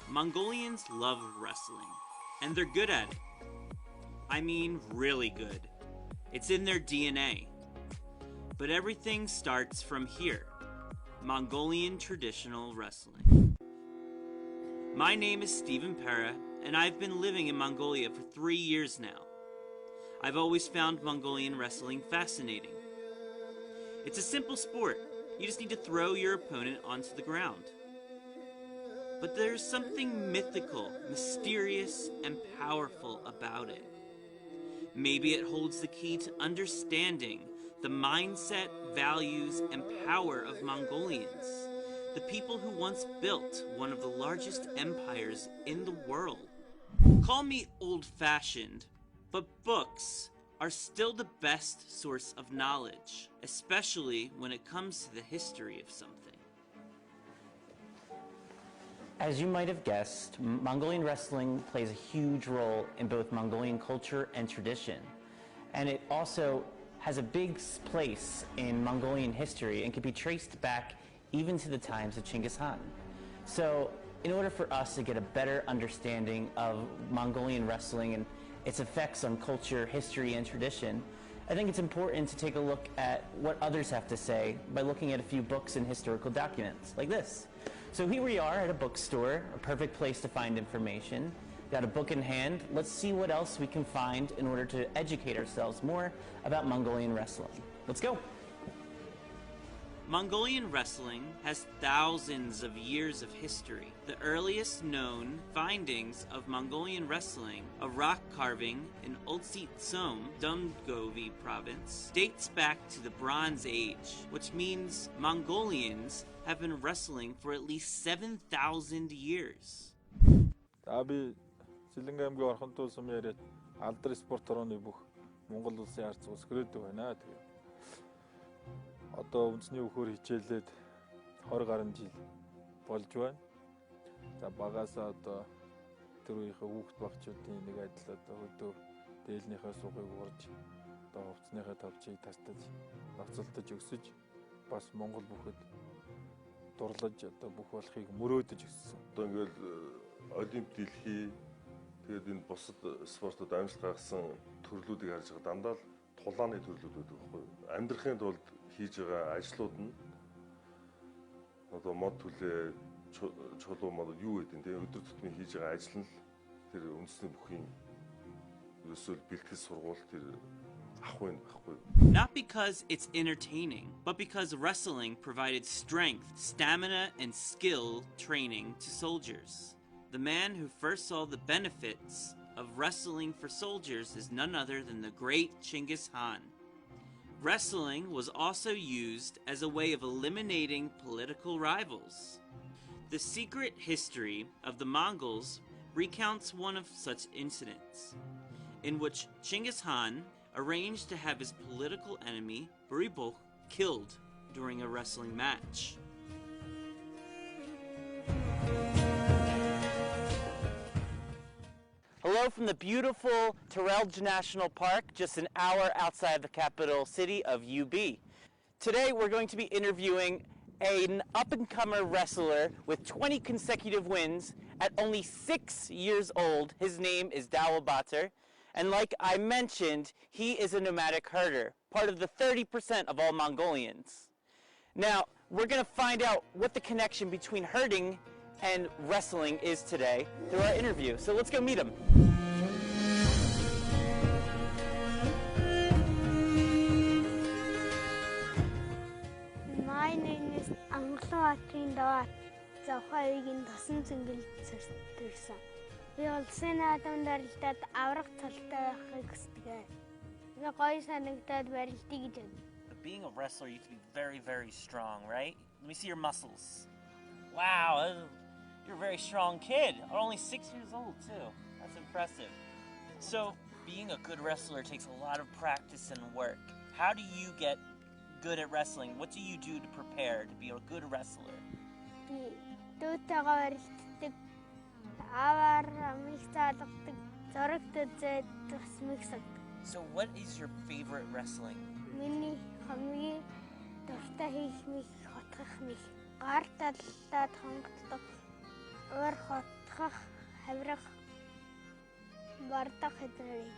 Mongolians love wrestling, and they're good at it. I mean, really good. It's in their DNA. But everything starts from here, Mongolian traditional wrestling. My name is Stephen Pera, and I've been living in Mongolia for 3 years now. I've always found Mongolian wrestling fascinating. It's a simple sport. You just need to throw your opponent onto the ground. But there's something mythical, mysterious, and powerful about it. Maybe it holds the key to understanding the mindset, values, and power of Mongolians, the people who once built one of the largest empires in the world. Call me old-fashioned, but books are still the best source of knowledge, especially when it comes to the history of something. As you might have guessed, Mongolian wrestling plays a huge role in both Mongolian culture and tradition. And it also has a big place in Mongolian history and can be traced back even to the times of Genghis Khan. So in order for us to get a better understanding of Mongolian wrestling and its effects on culture, history, and tradition, I think it's important to take a look at what others have to say by looking at a few books and historical documents, like this. So here we are at a bookstore, a perfect place to find information. Got a book in hand. Let's see what else we can find in order to educate ourselves more about Mongolian wrestling. Let's go. Mongolian wrestling has thousands of years of history. The earliest known findings of Mongolian wrestling, a rock carving in Ultsitsom, Dumgovi province, dates back to the Bronze Age, which means Mongolians have been wrestling for at least 7,000 years. Би Сэлэнгэ аймгийн Орхон туул сумын яриад алдар спорт орооны бүх Монгол улсын ард улс гэрээдэг байна. Тэгээ одоо үндэсний өхөр хичээлээд 20 гаруй жил болж байна. За багасаа одоо тэр үеийнхээ хүүхд багчуудын нэг адил одоо хөдөө дээлнийхээ суугыг урж одоо хувцсныхаа тавчийг тастаж ноцолдож өсөж бас Монгол бүхэд дурлаж одоо бүх болохыг мөрөөдөж өссөн. Одоо ингээл олимп дэлхий тэгээд энэ бусад спортод амжилт гаргасан төрлүүдийг харж байгаа дандаа л тулааны төрлүүд байдаг байхгүй юу? Амьдрахын тулд хийж байгаа ажлууд нь одоо мод түлээ чулуу мод юу гэдэг нь тийм өдөр тутмын хийж байгаа ажил нь тэр үндэсний бүхийн ерөөсөө бэлтгэл сургууль тэр ахгүй байхгүй. Not because it's entertaining, but because wrestling provided strength, stamina, and skill training to soldiers. The man who first saw the benefits of wrestling for soldiers is none other than the great Genghis Khan. Wrestling was also used as a way of eliminating political rivals. The secret history of the Mongols recounts one of such incidents, in which Genghis Khan arranged to have his political enemy, Buribok, killed during a wrestling match. Hello from the beautiful Terrelge National Park, just an hour outside the capital city of UB. Today we're going to be interviewing an up-and-comer wrestler with 20 consecutive wins at only 6 years old. His name is Dawa Batar, and like I mentioned, he is a nomadic herder, part of the 30% of all Mongolians. Now, we're going to find out what the connection between herding and wrestling is today through our interview. So let's go meet him. My name is Amглын Dawa. Завхайгийн тосон цэнгэл төрсөн. Би улсын наадамд барилдаад аврах цалтай байхыг хүсдэг. Би гоё санагдаад барилдъя гэж байна. Being a wrestler, you have to be very, very strong, right? Let me see your muscles. Wow, you're a very strong kid. Only 6 years old, too. That's impressive. So, being a good wrestler takes a lot of practice and work. How do you get good at wrestling? What do you do to prepare to be a good wrestler? Дүүтэйгээ барилддаг. Аваар амиг заалгадаг. Зурагт үзээд бас миксад. So, what is your favorite wrestling? Миний хамгийн дуртай хийх мих хотгох мих. Гар таллаад хонгоцдог. Уур хотгох, хаврах, бардах хэдрийг.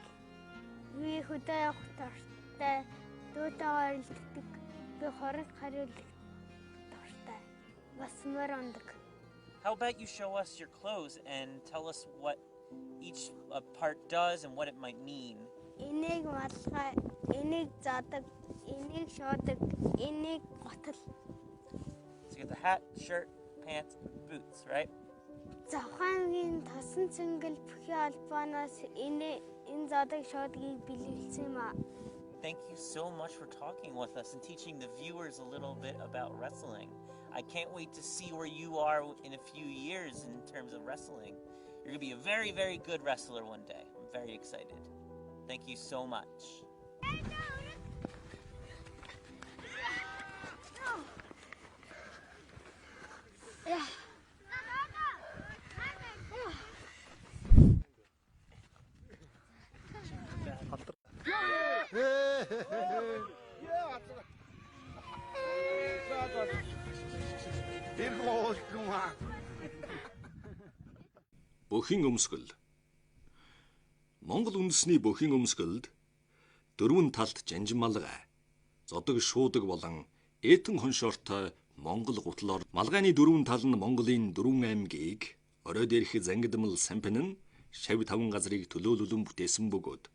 Би хөдөө явах дуртай. Дүүтэйгээ барилддаг. Би хорог хариулдаг дуртай. Бас мөр ондог. How about you show us your clothes and tell us what each part does and what it might mean? Энийг малгай, энийг задаг, энийг шоодаг, энийг готол. So you get the hat, shirt, pants, boots, right? Завхайгийн тосон цэнгэл бүхий албаанаас энэ задаг шоодгийг бэлгэлсэн юм аа. Thank you so much for talking with us and teaching the viewers a little bit about wrestling. I can't wait to see where you are in a few years in terms of wrestling. You're going to be a very, very good wrestler one day. I'm very excited. Thank you so much. Бөхийн өмсгөл. Монгол үндэсний бөхийн өмсгөлд дөрвөн талд жанжин малгай, зодог шуудаг болон ээтэн хоншоортой монгол гутлоор малгайны дөрвөн тал нь Монголын дөрвөн аймгийг оройд ирэх зангидмал сампин нь шав таван газрыг төлөөлөлөн бүтээсэн бөгөөд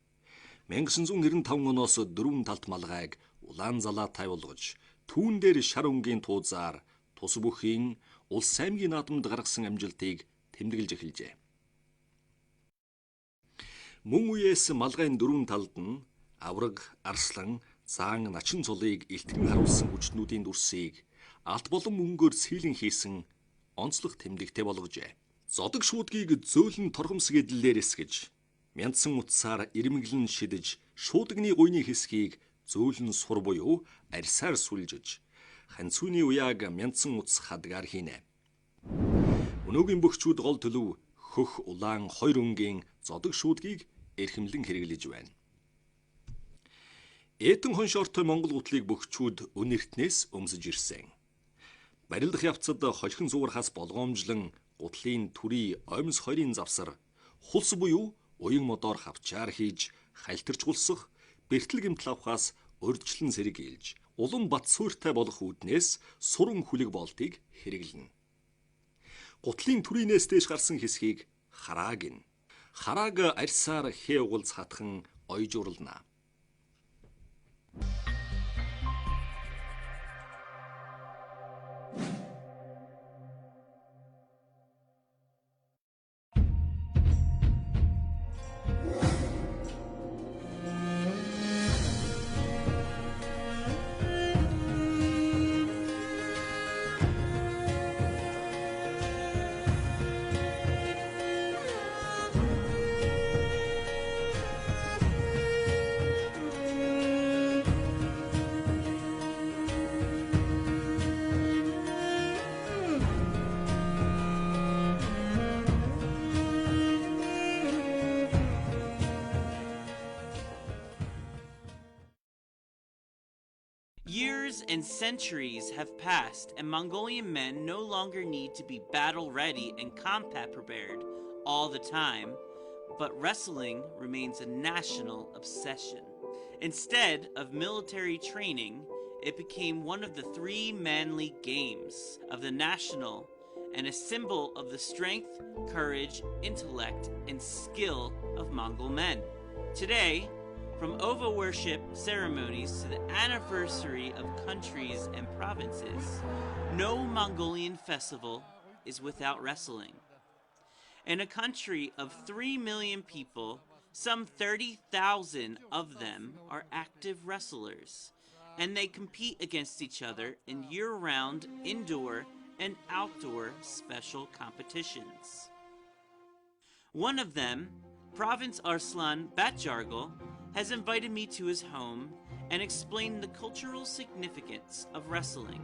1995 оноос дөрвөн талт малгайг улаан залаатай болгож түүн дээр шар өнгийн туузаар тус бүхийн улс аймгийн наадамд гаргасан амжилтыг тэмдэглэж эхэлжээ. Мөн үеэс малгайн дөрвөн талд нь авраг, арслан, заан, начин цулыг илтгэн харуулсан хүчнүүдийн дүрсийг алт болон мөнгөөр сийлэн хийсэн онцлог тэмдэгтэй болгожээ. Зодог шуудгийг зөөлөн торгомс гэдлэлээр эсгэж, мяндсан утсаар ирмэглэн шидэж, шуудагны гуйны хэсгийг зөөлөн сур буюу арьсаар сүлжиж, ханцууны уяаг мяндсан утас хадгаар хийнэ. Өнөөгийн бөхчүүд гол төлөв хөх улаан хоёр өнгийн зодог шуудгийг эрхэмлэн хэрэглэж байна. Ээтэн хоншоортой монгол гутлыг бөхчүүд үнэртнээс өмсөж ирсэн. Барилдах явцад хольхон зуурхаас болгоомжлон гутлын түрий оймс хоёрын завсар хулс буюу уян модоор хавчаар хийж хальтарч гулсах, бэртэл гэмтэл авахаас урьдчилан сэрэг ийлж, улам бат суурьтай болох үүднээс суран хүлэг болтыг хэрэглэнэ. Гутлын түрийнээс дээш гарсан хэсгийг харааг гин. Харааг арьсаар хээ угалц хатхан ойжуурлана. Years and centuries have passed, and Mongolian men no longer need to be battle-ready and combat prepared all the time, but wrestling remains a national obsession. Instead of military training, it became one of the 3 manly games of the national and a symbol of the strength, courage, intellect, and skill of Mongol men. Today, from Ova worship ceremonies to the anniversary of countries and provinces, no Mongolian festival is without wrestling. In a country of 3 million people, some 30,000 of them are active wrestlers, and they compete against each other in year-round indoor and outdoor special competitions. One of them, Province Arslan Batjargal, has invited me to his home and explained the cultural significance of wrestling.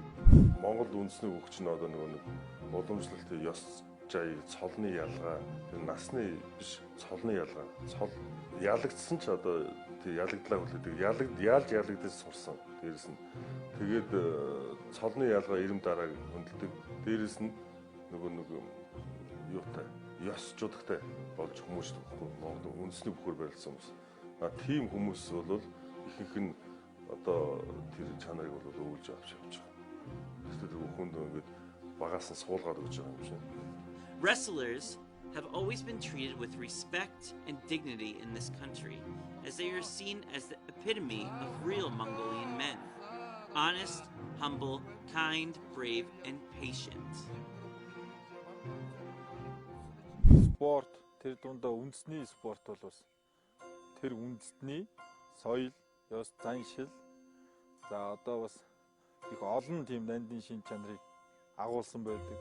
Монгол үндэсний хөгч нь одоо нэг уламжлалт ёс жай цолны ялгаа насны биш цолны ялгаа цол ялагдсан ч одоо тэг ялагдлаа хүлээдэг яалж ялагдаж сурсан дээрэс нь тэгээд цолны ялгаа ирэм дарааг хөндлөдөг дээрэс нь нөгөө юутай ёс жудагтай болж хүмүүс тэгэхгүй Монгол үндэсний бүхөр барилсан хүмүүс тийм хүмүүс бол ихэнх нь одоо тэр чанарыг бол өвлж авч явж байгаа. Тэгэхээр хүнд ингээд багаас нь суулгаад өгч байгаа юм шиг. Wrestlers have always been treated with respect and dignity in this country, as they are seen as the epitome of real Mongolian men. Honest, humble, kind, brave, and patient. Спорт тэр дундаа үндэсний спорт бол бас тэр үндэстний соёл, ёс заншил за одоо бас их олон тийм нандин шин чанарыг агуулсан байдаг.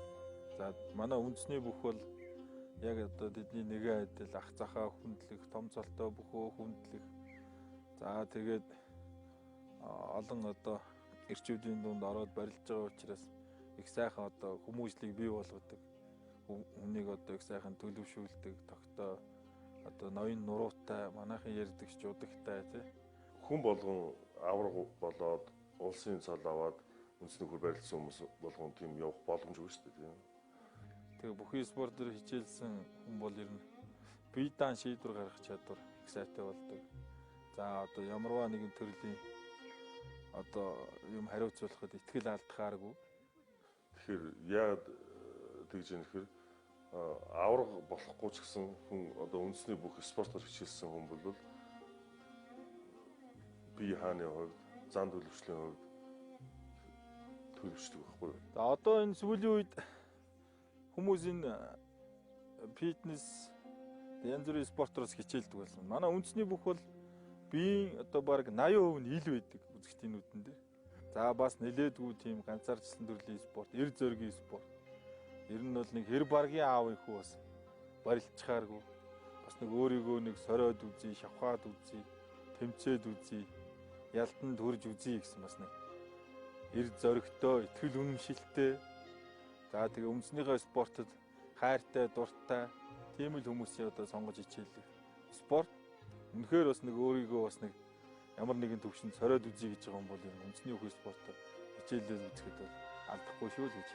За манай үндэсний бүх бол яг одоо тэдний нэгэн адил ах захаа хүндлэх, том цолтой бүхөө хүндлэх. За тэгээд олон одоо эрчүүдийн дунд ороод барилж байгаа учраас их сайхан одоо хүмүүжлийг бий болгодог. Хүнийг одоо их сайхан төлөвшүүлдэг, тогтоо одоо ноён нуруутай, манайхан ярьдаг жудагтай тий. Хүн болгон авраг болоод улсын цол аваад үндэсний хөр барилсан хүмүүс болгон тийм явах боломжгүй шүү дээ тийм. Тэгээ бүхий спорт төр хичээлсэн хүн бол ер нь бие даан шийдвэр гаргах чадвар их сайтай болдог. За одоо ямарваа нэгэн төрлийн одоо юм хариуцуулахад итгэл алдахааргүй. Тэгэхээр яагаад тэгж юм нэхэр авраг болохгүй ч гэсэн хүн одоо үндэсний бүх спортоор хичээлсэн хүн бол бие хааны хувьд, зан төлөвчлийн хувьд төлөвшдөг байхгүй. За одоо энэ сүүлийн үед хүмүүс энэ фитнес янз бүрийн спортороос хичээлдэг болсон. Манай үндэсний бүх бол биеийн одоо баг 80% нь ил байдаг үзэгчдийнүүдэн дээр. За бас нэлээдгүй тийм ганцаарчлсан төрлийн спорт, эр зөргийн спорт. Ер нь бол нэг хэр баргийн аав ихүү бас барилчхааргүй. Бас нэг өөрийгөө нэг сориод үзье, шавхаад үзье, тэмцээд үзье, ялтанд хүрж үзье гэсэн бас нэг эр зөрөгтэй, итгэл үнэмшилтэй. За тэгээ үндэснийхээ спортод хайртай, дуртай тийм л хүмүүсийн одоо сонгож хичээлдэг. Спорт үнэхээр бас нэг өөрийгөө бас нэг ямар нэгэн төвшөнд сориод үзье гэж байгаа юм бол үндэсний хөх спортоор хичээлэл үзэхэд бол алдахгүй шүү л гэж.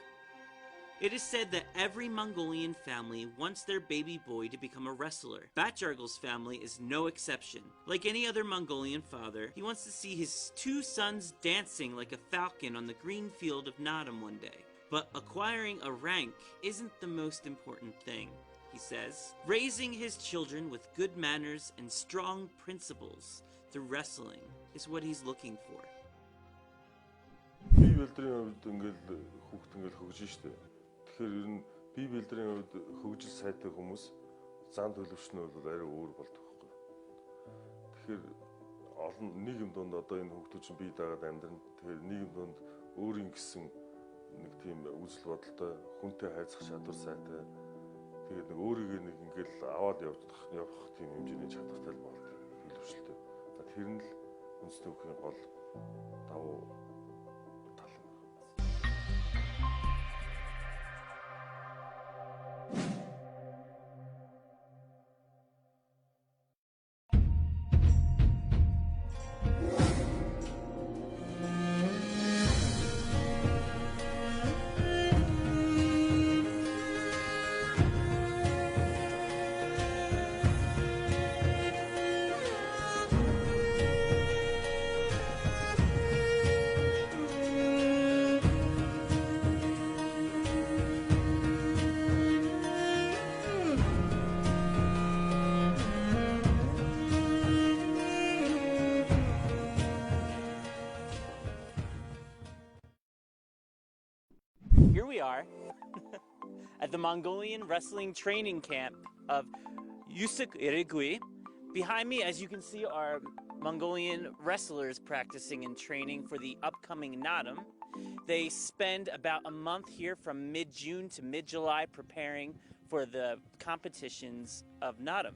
It is said that every Mongolian family wants their baby boy to become a wrestler. Batjargal's family is no exception. Like any other Mongolian father, he wants to see his 2 sons dancing like a falcon on the green field of Naadam one day. But acquiring a rank isn't the most important thing, he says. Raising his children with good manners and strong principles through wrestling is what he's looking for. Би бэлдрийн хувьд ингээл хүүхд ингээл хөгжин штэ. Тэгэхээр ер нь би бэлдрийн хувьд хөгжил сайтай хүмүүс зан төлөвчнөө бол арай өөр болдог байхгүй. Тэгэхээр олон нийгэм донд одоо энэ хүүхдүүд чинь бие даагаад амьдран. Тэгэхээр нийгэм донд өөрийн гэсэн нэг тийм үзэл бодолтой, хүнтэй хайцах чадвар сайтай. Тэгээд нэг өөрийгөө нэг ингээл аваад явах тийм хэмжээний чадвартай болдог төлөвшөлтэй. Тэр нь л үндэсний хүүхдийн гол давуу тал. here we are at the Mongolian wrestling training camp of Yusuk Irigui. Behind me, as you can see, are Mongolian wrestlers practicing and training for the upcoming Naadam. They spend about a month here from mid-June to mid-July preparing for the competitions of Naadam.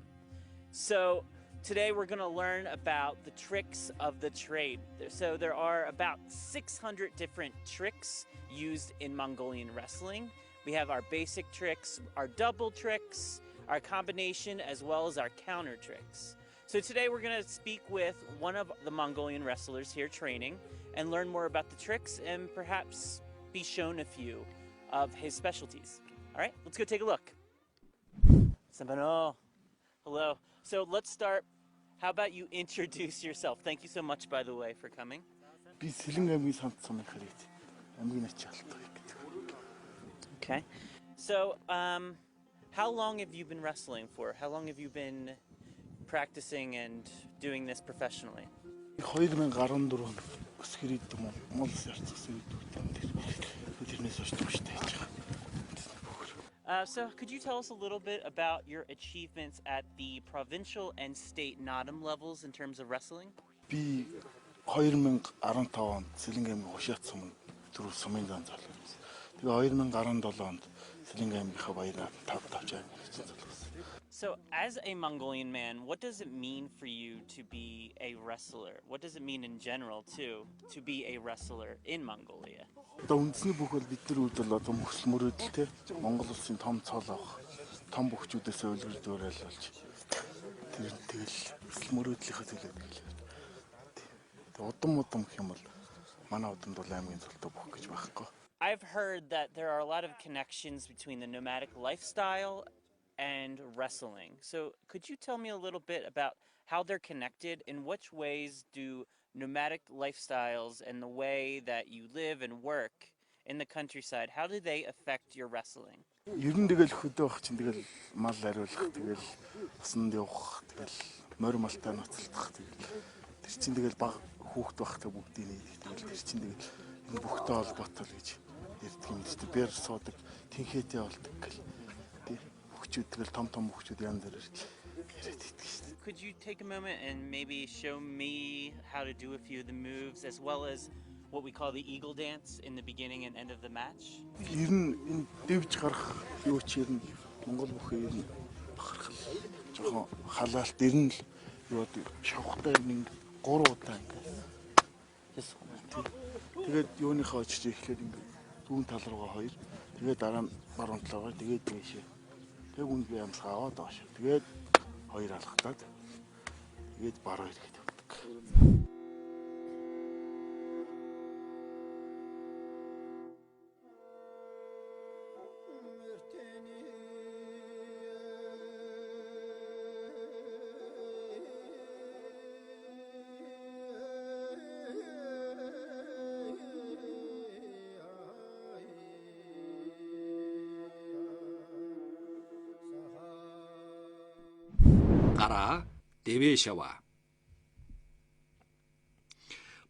So today we're going to learn about the tricks of the trade. So there are about 600 different tricks used in Mongolian wrestling. We have our basic tricks, our double tricks, our combination, as well as our counter tricks. So today we're going to speak with one of the Mongolian wrestlers here training and learn more about the tricks and perhaps be shown a few of his specialties. All right, let's go take a look. Samar. Hello. So let's start. How about you introduce yourself? Thank you so much, by the way, for coming. Okay. So, how long have you been wrestling for? How long have you been practicing and doing this professionally? So could you tell us a little bit about your achievements at the provincial and state Naadam levels in terms of wrestling? So as a Mongolian man, what does it mean for you to be a wrestler? What does it mean in general, too, to be a wrestler in Mongolia? I've heard that there are a lot of connections between the nomadic lifestyle and wrestling. So could you tell me a little bit about how they're connected? In which ways do nomadic lifestyles and the way that you live and work in the countryside, how do they affect your wrestling? Could you take a moment and maybe show me how to do a few of the moves, as well as what we call the eagle dance in the beginning and end of the match? Гара дэвэ шава.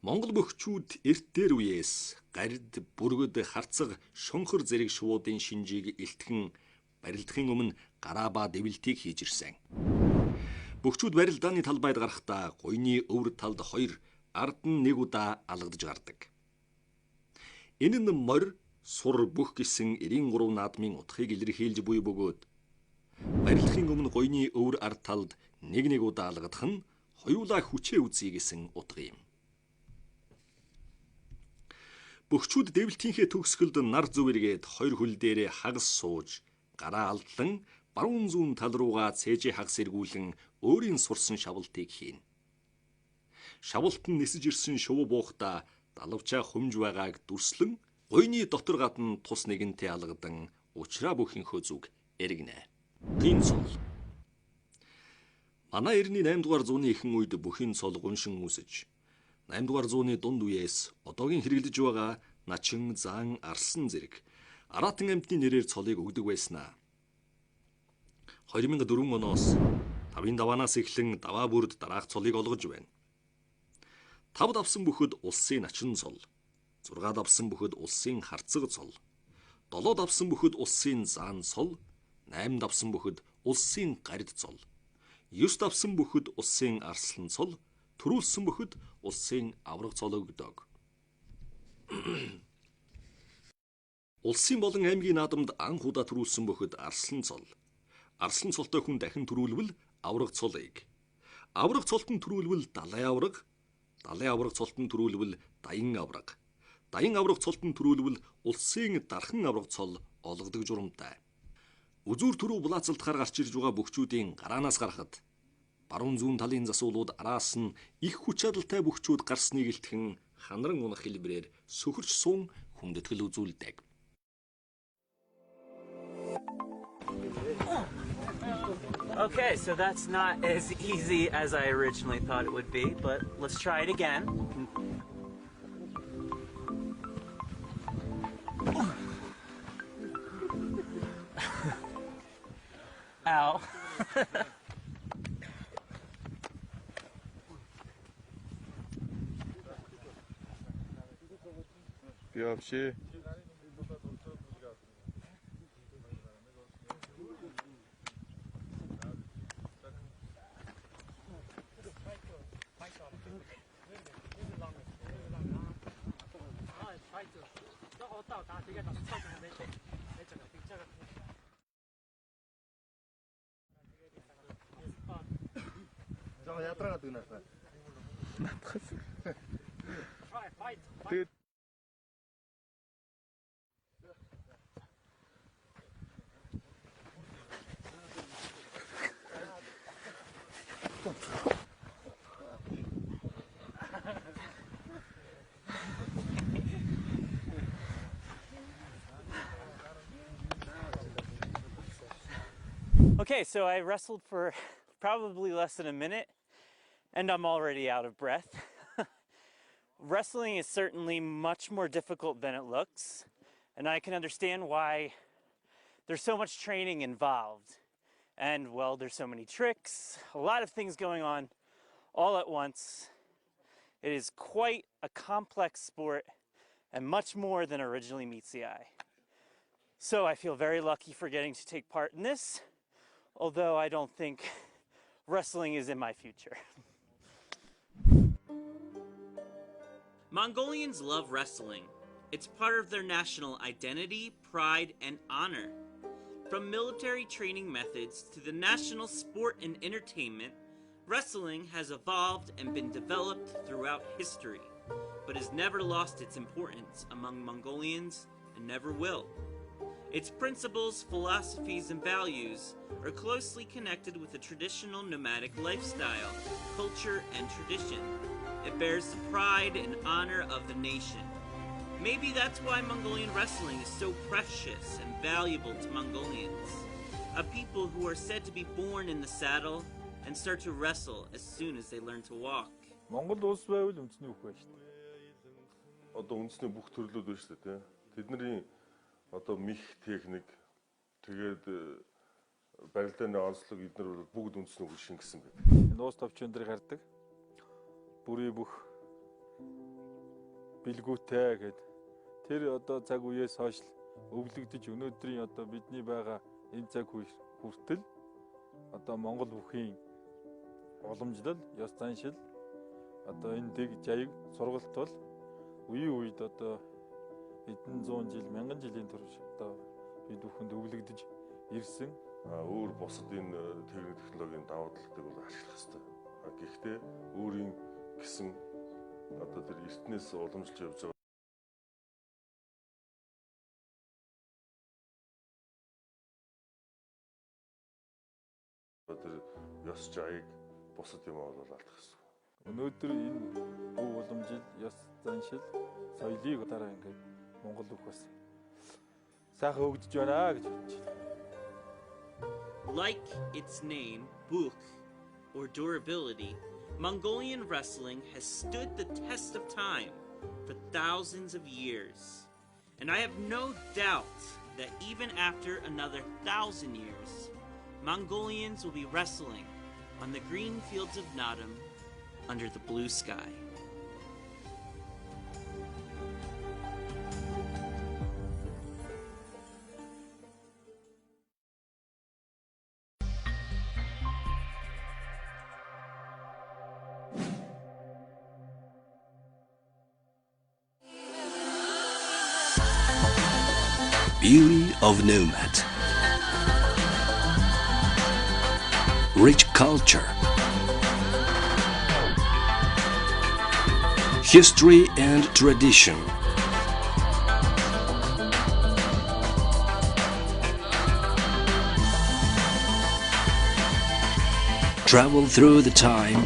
Монгол бөхчүүд эрт дээр үеэс гарид, бүргэд, харцаг, шонхор зэрэг шувуудын шинжийг илтгэн барилдахын өмнө гараа ба дэвэлтийг хийж ирсэн. Бөхчүүд барилдааны талбайд гарахдаа гуйны өвөр талд хоёр, ард нь нэг удаа алгадж гардаг. Энэ нь морь, сур бүх гэсэн 93 наадмын утгыг илэрхийлж буй бөгөөд барилдахын өмнө гуйны өвөр ард талд нэг удаа алгадах нь хоёулаа хүчээ үзье гэсэн утга юм. Бөхчүүд дэвлтийнхээ төгсгөлд нар зүвэргээд хоёр хөл дээрээ хагас сууж, гараа алдлан баруун зүүн тал руугаа цээжээ хагас эргүүлэн өөрийн сурсан шавлтыг хийн. Шавлт нь нисэж ирсэн шувуу буухта далавчаа хөмж байгааг дүрслэн гуйны дотор гадна тус нэгэнтэй алгадан учраа бүхинхөө зүг эргэнэ. Гин цол. Манай эртний 8 дугаар зууны ихэнх үед бүхин цол гуншин үсэж 8 дугаар зууны дунд үеэс одоогийн хэрэглэж байгаа начин, зан, арсан зэрэг аратан амьтны нэрээр цолыг өгдөг байснаа. 2004 оноос 5-ын даваанаас эхлэн даваа бүрд дараах цолыг олгож байна. 5 давсан бүхэд улсын начин цол, 6 давсан бүхэд улсын харцаг цол, 7 давсан бөхөд улсын заан сул, 8 давсан бөхөд улсын гарид цол, 9 давсан бөхөд улсын арслан цол, төрүүлсэн бөхөд улсын авраг цол өгдөг. Улсын болон аймгийн наадамд анх удаа төрүүлсэн бөхөд арслан цол. Арслан цолтой хүн дахин төрүүлвэл авраг цолыг. Авраг цолтон төрүүлвэл далайн авраг, далайн авраг цолтон төрүүлвэл даян авраг. Даян авраг цолтон төрүүлвэл улсын дархан авраг цол олгодог журамтай. Үзүүр төрөв булаацалтахаар гарч ирж байгаа бөхчүүдийн гараанаас гарахад баруун зүүн талын засуулууд араас нь их хүч чадалтай бөхчүүд гарсныг илтгэн ханаран унах хэлбэрээр сөхөрч суун хүндэтгэл үзүүлдэг. Okay, so that's not as easy as I originally thought it would be, but let's try it again. Ow. Вообще. Okay, so I wrestled for probably less than a minute, and I'm already out of breath. Wrestling is certainly much more difficult than it looks, and I can understand why there's so much training involved. And, well, there's so many tricks, a lot of things going on all at once. It is quite a complex sport and much more than originally meets the eye. So I feel very lucky for getting to take part in this, although I don't think wrestling is in my future. Mongolians love wrestling. It's part of their national identity, pride, and honor. From military training methods to the national sport and entertainment, wrestling has evolved and been developed throughout history, but has never lost its importance among Mongolians and never will. Its principles, philosophies, and values are closely connected with the traditional nomadic lifestyle, culture, and tradition. It bears the pride and honor of the nation. Maybe that's why Mongolian wrestling is so precious and valuable to Mongolians, a people who are said to be born in the saddle and start to wrestle as soon as they learn to walk. Монгол улс байвал үндэсний бүх байж шүү дээ. Одоо үндэсний бүх төрлүүд байна шүү дээ. Тэдний одоо мих техник тэгээд барилдааны онцлог эдгээр бол бүгд үндэсний үг шингэсэн байдаг. Нуус товчон дээр гардаг. Бүрий бүх билгүүтэй гэд тэр одоо цаг үеэс хойш өвлөгдөж өнөөдрийн одоо бидний байгаа энэ цаг хүртэл одоо Монгол бүхийн уламжлал, ёс заншил одоо энэ дэг жаяг сургалт бол үеийн үед одоо хэдэн зуун жил, мянган жилийн турш одоо бид бүхэнд өвлөгдөж ирсэн. Өөр бусад энэ техник технологийн давуу талуудыг бол ашиглах хэрэгтэй. Гэхдээ өөрийн гэсэн одоо тэр эртнээс уламжилж явж байгаа тэр ёс жаяг бусад юм бол алдах гэсэн. Өнөөдөр энэ өв уламжил, ёс заншил, соёлыг дараа ингээд Монгол бүх бас сайхан хөгжиж байна гэж бодож байна. Like its name, Buk, or durability, Mongolian wrestling has stood the test of time for thousands of years. And I have no doubt that even after another 1,000 years, Mongolians will be wrestling on the green fields of Naadam under the blue sky. Beauty of nomad. Rich culture. History and tradition. Travel through the time.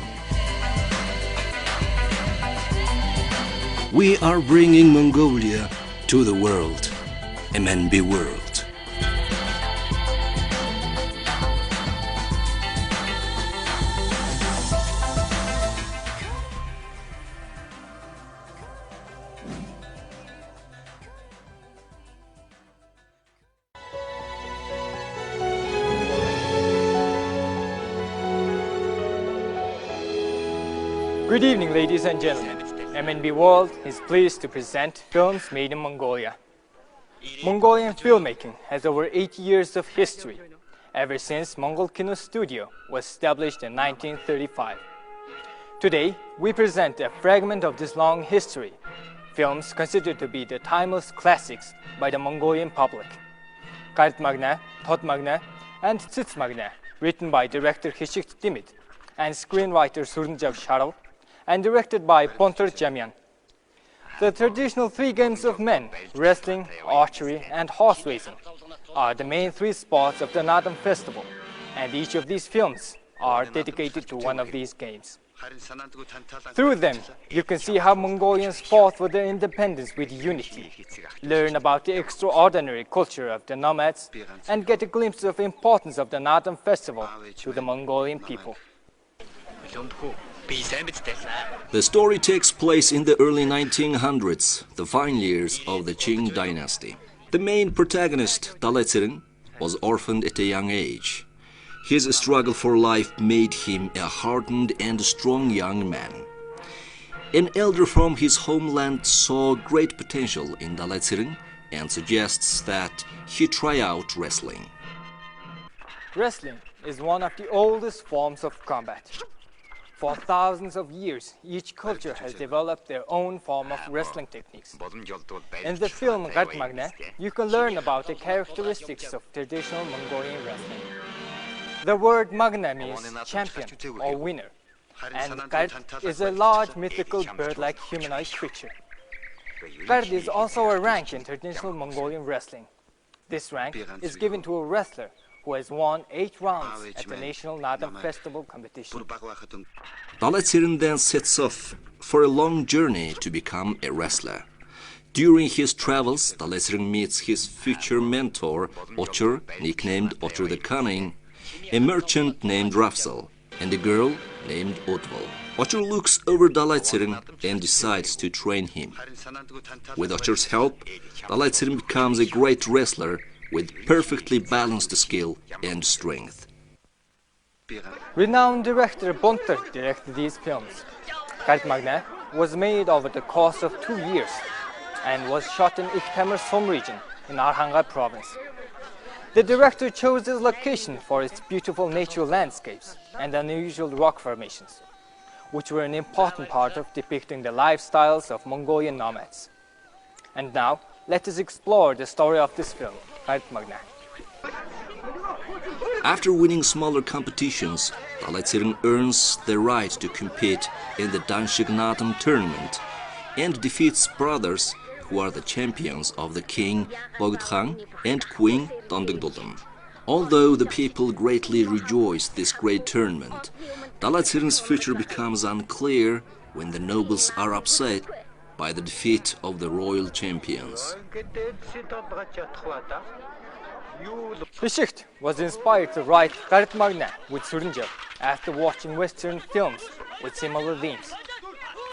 We are bringing Mongolia to the world. MNB World. Good evening, ladies and gentlemen. MNB World is pleased to present films made in Mongolia. Mongolian filmmaking has over 80 years of history, ever since Mongol Kino Studio was established in 1935. Today, we present a fragment of this long history, films considered to be the timeless classics by the Mongolian public. Kart Magna, Tot Magna, and Tsits Magna, written by director Hishik Timit and screenwriter Surunjav Sharov, and directed by Bontar Jamian. The traditional three games of men, wrestling, archery, and horse racing, are the main three sports of the Naadam festival, and each of these films are dedicated to one of these games. Through them, you can see how Mongolians fought for their independence with unity, learn about the extraordinary culture of the nomads, and get a glimpse of the importance of the Naadam festival to the Mongolian people. The story takes place in the early 1900s, the fine years of the Qing dynasty. The main protagonist, Dalai was orphaned at a young age. His struggle for life made him a hardened and strong young man. An elder from his homeland saw great potential in Dalai and suggests that he try out wrestling. Wrestling is one of the oldest forms of combat. For thousands of years, each culture has developed their own form of wrestling techniques. In the film Gart Magna, you can learn about the characteristics of traditional Mongolian wrestling. The word Magna means champion or winner, and Gart is a large mythical bird-like humanoid creature. Gart is also a rank in traditional Mongolian wrestling. This rank is given to a wrestler who has won 8 rounds at the National Naadam Festival competition. Dalai then sets off for a long journey to become a wrestler. During his travels, Dalai meets his future mentor, Ochur, nicknamed Ochur the Cunning, a merchant named Rafsal, and a girl named Otval. Ochur looks over Dalai and decides to train him. With Ochur's help, Dalai becomes a great wrestler with perfectly balanced skill and strength. Renowned director Bontar directed these films. Gart Magna was made over the course of 2 years and was shot in Iktamar Som region in Arhanga province. The director chose this location for its beautiful natural landscapes and unusual rock formations, which were an important part of depicting the lifestyles of Mongolian nomads. And now, let us explore the story of this film, Gart Magna. After winning smaller competitions, Dalai earns the right to compete in the Danshig Naadam tournament and defeats brothers who are the champions of the king Bogdkhang and queen Dondegdolum. Although the people greatly rejoice this great tournament, Dalai future becomes unclear when the nobles are upset by the defeat of the royal champions. Hishik was inspired to write Gart Magna with Surunjav after watching Western films with similar themes.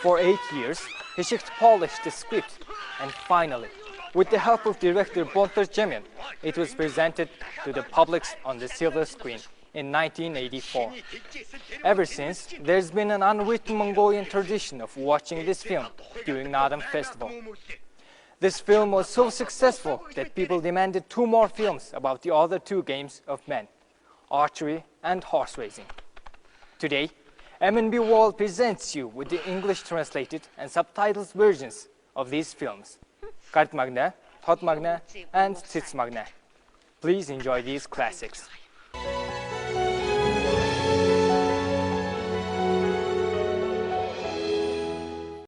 For 8 years, Hishik polished the script, and finally, with the help of director Bontar Jamian, it was presented to the public on the silver screen in 1984. Ever since, there's been an unwritten Mongolian tradition of watching this film during Naadam Festival. This film was so successful that people demanded 2 more films about the other 2 games of men, archery and horse racing. Today, MNB World presents you with the English translated and subtitled versions of these films, Gart Magna, Thot Magna and Tits Magna. Please enjoy these classics.